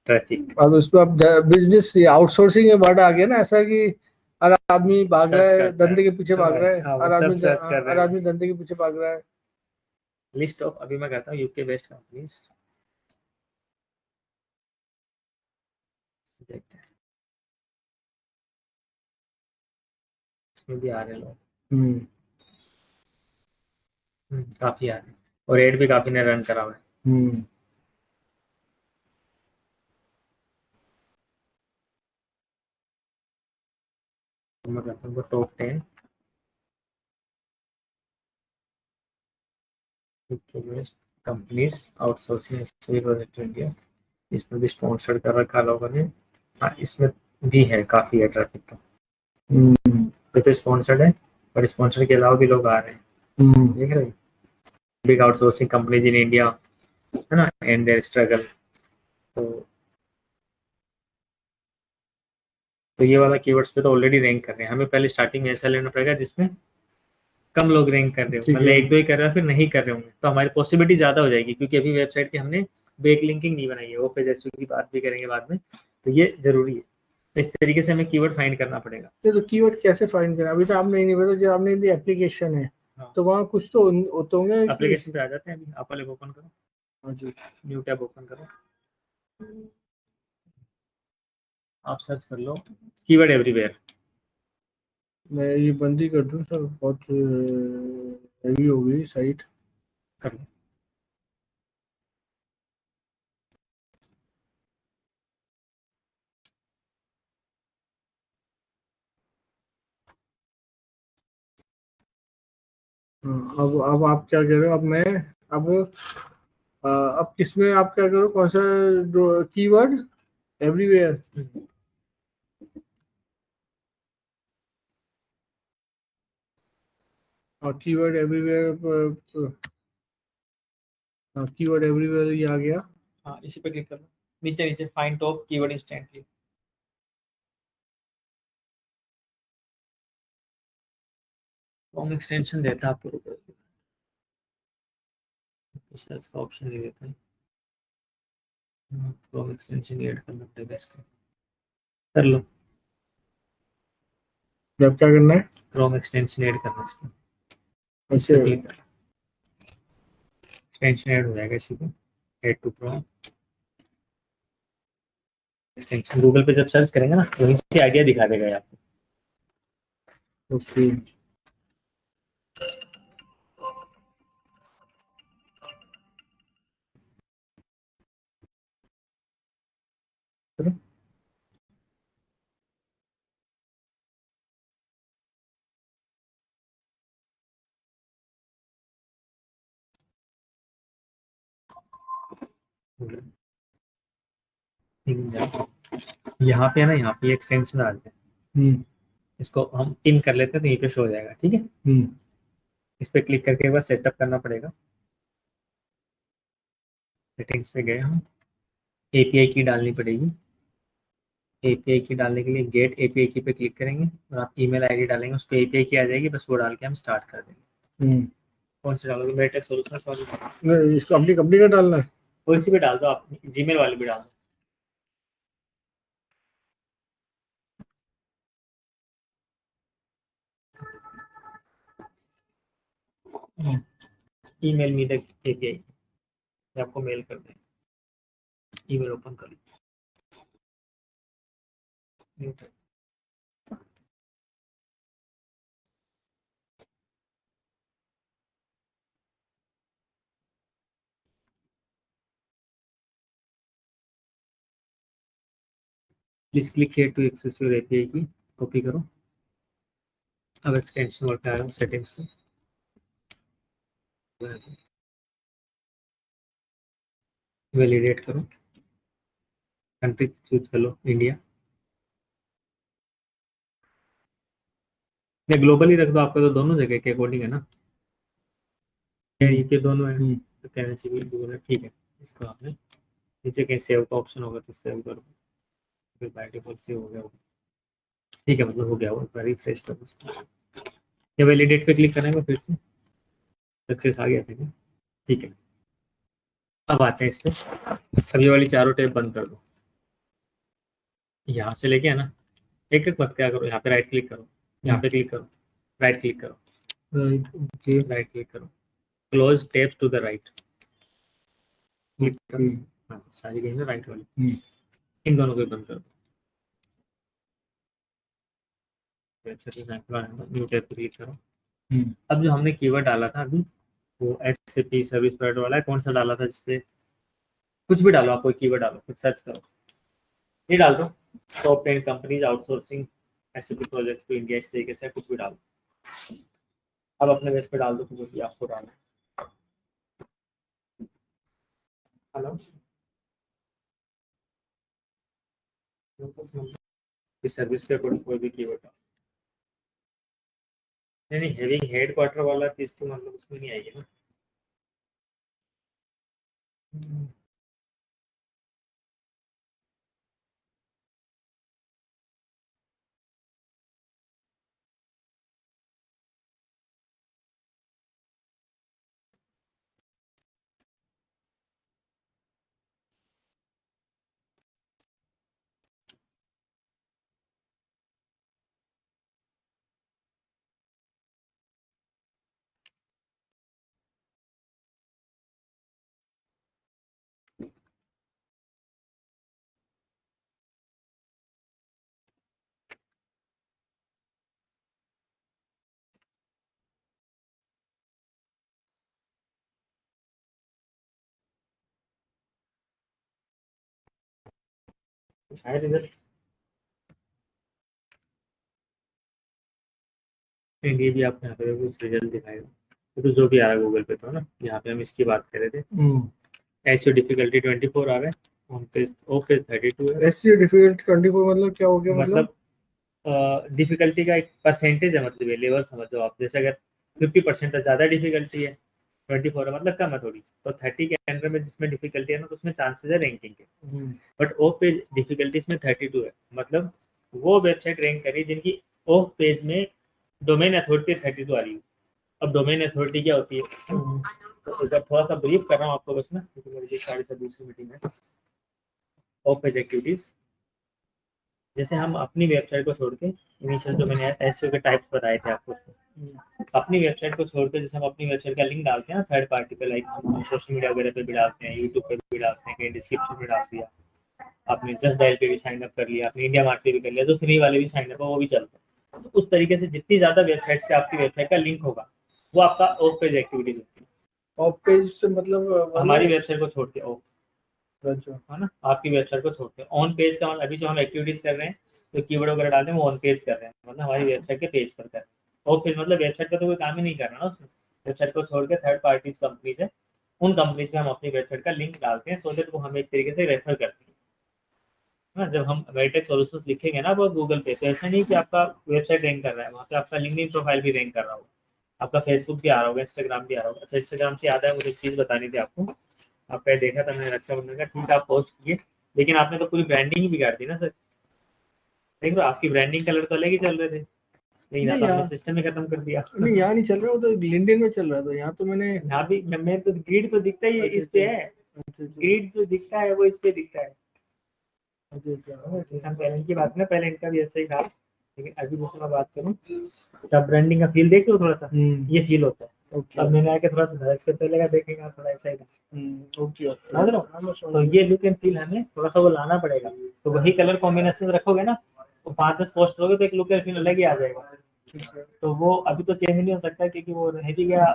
ट्रैफिक। अब उसमें अब बिजनेस आउटसोर्सिंग में वर्ड आ गया ना, ऐसा कि हर आदमी भाग रहा सर्च है, करता है धंधे के पीछे भाग रहा है, हाँ, वो सब सर्च कर हर रहे हैं। आदमी धंधे के पीछे भाग रहा है। लिस्ट ऑफ, अभी मैं कहता हूँ यूके बेस्ड कंपनीज, देखते हैं इसमें भी आ रहे लोग। हम्म काफी आ रहे हैं, और एड भी काफी ने रन करा हुआ है। हम्म तो मैं कहता हूँ top 10 UK based companies outsourcing project India, इसमें भी स्पॉन्सर्ड कर रखा लोगों ने। हाँ, इसमें भी है, काफी है ट्रैफिक तो। ये तो स्पॉन्सर्ड है, पर स्पॉन्सर के अलावा भी लोग आ रहे हैं, देख रहे हैं। Big outsourcing companies in India, है ना, एंड देयर स्ट्रगल। तो ये वाला कीवर्ड्स पे तो ऑलरेडी रैंक कर रहे हैं। हमें पहले स्टार्टिंग में ऐसा लेना पड़ेगा जिसमें कम लोग रैंक कर रहे हो, ठीक मतलब है। एक दो ही कर रहे हो, फिर नहीं कर रहे होंगे, तो हमारी पॉसिबिलिटी ज्यादा हो जाएगी, क्योंकि अभी वेबसाइट की हमने बैक लिंकिंग नहीं बनाई है, वो पेज की बात भी करेंगे बाद में, तो ये जरूरी है। तो इस तरीके से हमें कीवर्ड फाइंड करना पड़ेगा। तो कीवर्ड कैसे फाइंड करें? अभी तो आपने नहीं बताया, जो आपने दी एप्लीकेशन है, हाँ, तो वहाँ कुछ तो होते होंगे कि। एप्लीकेशन पे आ जाते हैं। अभी आप वाले ओपन करो, हाँ जी, न्यू टैब ओपन करो, आप सर्च कर लो कीवर्ड एवरीवेयर। मैं ये बंद ही कर दूँ सर, बहुत हैवी हो गई साइट। कर लो। हाँ, अब आप क्या कह रहे हो? अब मैं अब अब किसमें आप क्या करो, कौन सा कीवर्ड एवरीवेयर? और कीवर्ड एवरीवेयर, हाँ कीवर्ड एवरीवेयर ये आ गया। हाँ, इसी पे क्लिक कर लो, नीचे नीचे find top keyword instantly. Com extension देता है आपको, सर्च का ऑप्शन नहीं देता है। क्रोम एक्सटेंशन ऐड करना पड़ेगा इसको, कर लो। जब क्या करना है? क्रोम एक्सटेंशन ऐड करना है इसको, इस अच्छा, पे क्लिक कर, एक्सटेंशन ऐड हो जाएगा इसी पे, add to Chrome extension. Google पे जब सर्च करेंगे ना, वहीं से आइडिया दिखा देगा ये आपको। ओके। चलो, यहाँ पे है ना, यहाँ पे एक्सटेंशन आ जाए, हम्म इसको हम पिन कर लेते हैं तो यहीं पे शो हो जाएगा, ठीक है। हम्म इस पे क्लिक करके एक बार सेटअप करना पड़ेगा। सेटिंग्स पे गए हम, एपीआई की डालनी पड़ेगी। एपीआई की डालने के लिए गेट एपीआई की पे क्लिक करेंगे, और आप ईमेल आईडी डालेंगे, उस पर एपीआई की आ जाएगी, बस वो डाल के हम स्टार्ट कर देंगे। हम्म कौन से डालोगे? मेटेक सॉल्यूशन वाली, नहीं, इसको अपनी कंपनी का डालना है। कोई सी भी डाल दो, आप जीमेल वाली भी डाल दो। ईमेल मी द एपीआई, आपको मेल कर दें, ईमेल ओपन कर लो। Please click here to access your API key, copy करो। अब एक्सटेंशन वर्क आ रहा है सेटिंग्स पे, वैलिडेट करो, कंट्री चूज कर लो इंडिया, या ग्लोबल ही रख दो, आपका तो दोनों जगह के अकॉर्डिंग है ना, यूके दोनों है, तो कहना चाहिए गूगल है, ठीक है। इसको आपने नीचे कहीं सेव का ऑप्शन होगा तो सेव करो, फिर बाय डिफॉल्ट सेव हो गया होगा, ठीक है, मतलब हो गया वो, एक बार रिफ्रेश करो उसको। ये वैलिडेट पे क्लिक करेंगे फिर से सक्सेस आ गया था क्या? ठीक है। अब आते हैं इस पे। अब ये वाली चारों टैब बंद कर दो, यहाँ से लेके है ना, एक एक मत क्या करो, यहाँ पे राइट क्लिक करो, यहाँ पे क्लिक करो, राइट क्लिक करो, राइट, ओके, राइट क्लिक करो, close tabs to the right, click करो। हाँ, सारी गई ना राइट वाली, इन दोनों को ही बंद कर दो। अच्छे से न्यू टैब पे क्लिक करो। अब जो हमने कीवर्ड डाला था अभी, वो एसएपी सर्विस प्रोवाइडर वाला है, कौन सा डाला था जिसपे, कुछ भी डालो, आप कोई कीवर्ड डालो, कुछ सर्च करो, ये डाल दो, top 10 companies outsourcing SAP projects to India, इस तरीके से कुछ भी डालो। अब अपने बेस पे डाल दो तो जो भी आपको डालना है। हेलो, इस सर्विस के अकॉर्डिंग कोई भी कीवर्ड डालो। नहीं, हैविंग हेडक्वार्टर वाला चीज तो मतलब उसमें नहीं आएगी ना। आया रिजल्ट, ये भी आपको यहाँ पे कुछ रिजल्ट दिखाएगा। तो जो भी आ रहा है गूगल पे तो है ना, यहाँ पे हम इसकी बात कर रहे थे। एसईओ डिफिकल्टी 24 आ रहा है, ऑन पेज ऑफ पेज 32 है। एसईओ डिफिकल्टी 24 मतलब क्या हो गया? मतलब डिफिकल्टी का एक परसेंटेज है, मतलब ये लेवल समझो आप, जैसे अगर 50% ज़्यादा डिफिकल्टी है, 24 है मतलब कम है थोड़ी, तो 30 के अंडर में जिसमें डिफिकल्टी है ना, तो उसमें चांसेस है रैंकिंग के। बट ऑफ पेज डिफिकल्टी इसमें 32 है, मतलब वो वेबसाइट रैंक करी जिनकी ऑफ पेज में डोमेन अथॉरिटी 32 आ रही है। अब डोमेन अथॉरिटी क्या होती है, तो इधर थोड़ा सा ब्रीफ कर रहा हूँ आपको बस ना, क्योंकि मेरी 4:30 दूसरी मीटिंग है। ऑफ पेज एक्टिविटीज, जैसे हम अपनी वेबसाइट को छोड़ के, इनिशियल जो मैंने एसईओ के टाइप्स बताए थे आपको, उसमें अपनी वेबसाइट को छोड़ के जैसे हम अपनी वेबसाइट का लिंक डालते हैं ना थर्ड पार्टी पे, लाइक हम सोशल मीडिया वगैरह पे भी डालते हैं, यूट्यूब पे भी डालते हैं, कहीं डिस्क्रिप्शन में डाल दिया, आपने जस्ट डायल पे भी साइन अप कर लिया, आपने इंडिया मार्ट पे भी कर लिया, तो फ्री वाले भी साइन अप है, वो भी चलते हैं। तो उस तरीके से जितनी ज्यादा वेबसाइट पे आपकी वेबसाइट का लिंक होगा, वो आपका ऑफ पेज एक्टिविटीज होती है। ऑफ पेज से मतलब हमारी वेबसाइट को छोड़ के ऑफ, अच्छा, है ना, आपकी वेबसाइट को छोड़ते हैं। ऑन पेज का मतलब अभी जो हम एक्टिविटीज कर रहे हैं, तो कीवर्ड वगैरह डालते हैं, वो ऑन पेज कर रहे हैं, मतलब हमारी वेबसाइट के पेज पर कर रहे हैं। ऑफ पेज मतलब वेबसाइट का तो कोई काम ही नहीं कर रहा ना उसमें, वेबसाइट को छोड़ के थर्ड पार्टीज कंपनीज है, उन कंपनीज में हम अपनी वेबसाइट का लिंक डालते हैं, सो दैट वो हमें एक तरीके से रेफर करती है ना। जब हम वेटेक सॉल्यूशंस लिखेंगे ना वो गूगल पे, तो ऐसा नहीं कि आपका वेबसाइट रैंक कर रहा है, वहाँ पे आपका लिंक्डइन प्रोफाइल भी रैंक कर रहा होगा, आपका फेसबुक भी आ रहा होगा, इंस्टाग्राम भी आ रहा होगा। अच्छा, इंस्टाग्राम से याद है, मुझे एक चीज़ बतानी थी आपको, आपका देखा था मैंने, रक्षाबंधन का ठीक आप पोस्ट किए, लेकिन आपने तो पूरी ब्रांडिंग ही बिगाड़ दी ना सर। देख लो, आपकी ब्रांडिंग कलर तो अलग ही चल रहे थे, लेकिन नहीं आपने यार, सिस्टम ही खत्म कर दिया। नहीं यहाँ नहीं चल रहा, वो तो लिंक्डइन में चल रहा था, यहाँ तो मैंने यहाँ भी मैं तो ग्रिड तो दिखता ही इस पे है, ग्रिड जो दिखता है वो इस पे दिखता है। जैसे हम पहले की बात ना, पहले इनका भी ऐसा ही था, लेकिन अभी जैसे मैं बात करूँ, तब ब्रांडिंग का फील देखते हो थोड़ा सा, ये फील होता है। अब मैंने आके थोड़ा सा धड़स करते लगा, देखेगा थोड़ा ऐसा ही था। ओके, तो ये लुक एंड फील हमें थोड़ा सा वो लाना पड़ेगा, तो वही कलर कॉम्बिनेशन रखोगे ना, तो 5-10 पोस्ट होगे तो एक लुक एंड फील अलग ही आ जाएगा। तो वो अभी तो चेंज नहीं हो सकता, क्योंकि वो रह भी गया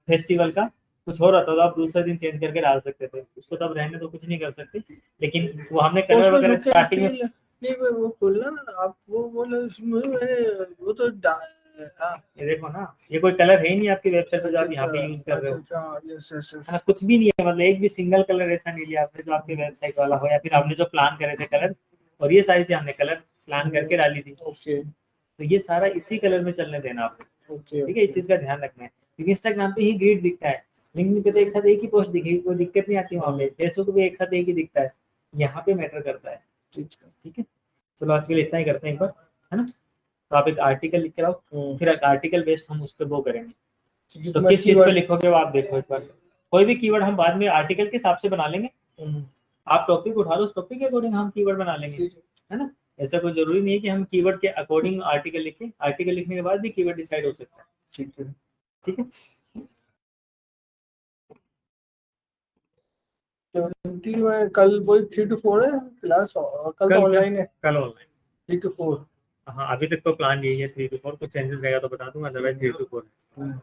फेस्टिवल का, कुछ हो रहा था तो आप दूसरे दिन चेंज करके डाल सकते थे उसको, तब रहने तो कुछ नहीं कर सकते, लेकिन वो हमने कलर वगैरह स्टार्टिंग में नहीं वो खोलना ना आप, वो बोले मैंने वो तो ये देखो ना, ये कोई कलर है ही नहीं आपकी वेबसाइट पे जो आप यहाँ पे यूज कर रहे हो, है ना, कुछ भी नहीं है, मतलब एक भी सिंगल कलर ऐसा नहीं लिया आपने जो आपकी वेबसाइट वाला हो, या फिर आपने जो प्लान करे थे कलर, और ये सारी चीज हमने कलर प्लान करके डाली थी। ओके, तो ये सारा इसी कलर में चलने देना आपको, ओके, ठीक है, इस चीज का ध्यान रखना है, क्योंकि इंस्टाग्राम पे ही ग्रिड दिखता है, लिंक्डइन पे तो एक साथ एक ही पोस्ट दिखेगी, कोई दिक्कत नहीं आती वहाँ पे, फेसबुक पे एक साथ एक ही दिखता है, यहाँ पे मैटर करता है। ठीक है, चलो आज के लिए इतना ही करते हैं एक बार, है ना। तो आप एक आर्टिकल लिख के लाओ, फिर आर्टिकल बेस्ड हम उस पर वो करेंगे। तो किस चीज पे लिखोगे वो आप देखो एक बार। कोई भी कीवर्ड हम बाद में आर्टिकल के हिसाब से बना लेंगे, आप टॉपिक उठा लो, उस टॉपिक के अकॉर्डिंग हम कीवर्ड बना लेंगे, है ना। ऐसा कोई जरूरी नहीं है कि हम कीवर्ड के अकॉर्डिंग आर्टिकल लिखें, आर्टिकल लिखने के बाद भी कीवर्ड डिसाइड हो सकता है। ठीक है। ठीक है, 20 में कल वही 3 to 4 है क्लास, और कल तो ऑनलाइन है कल ऑनलाइन। 3 to 4। हाँ, अभी तक तो प्लान यही है 3 to 4, कुछ चेंजेस रहेगा तो बता दूंगा, अदरवाइज 3 to 4 है।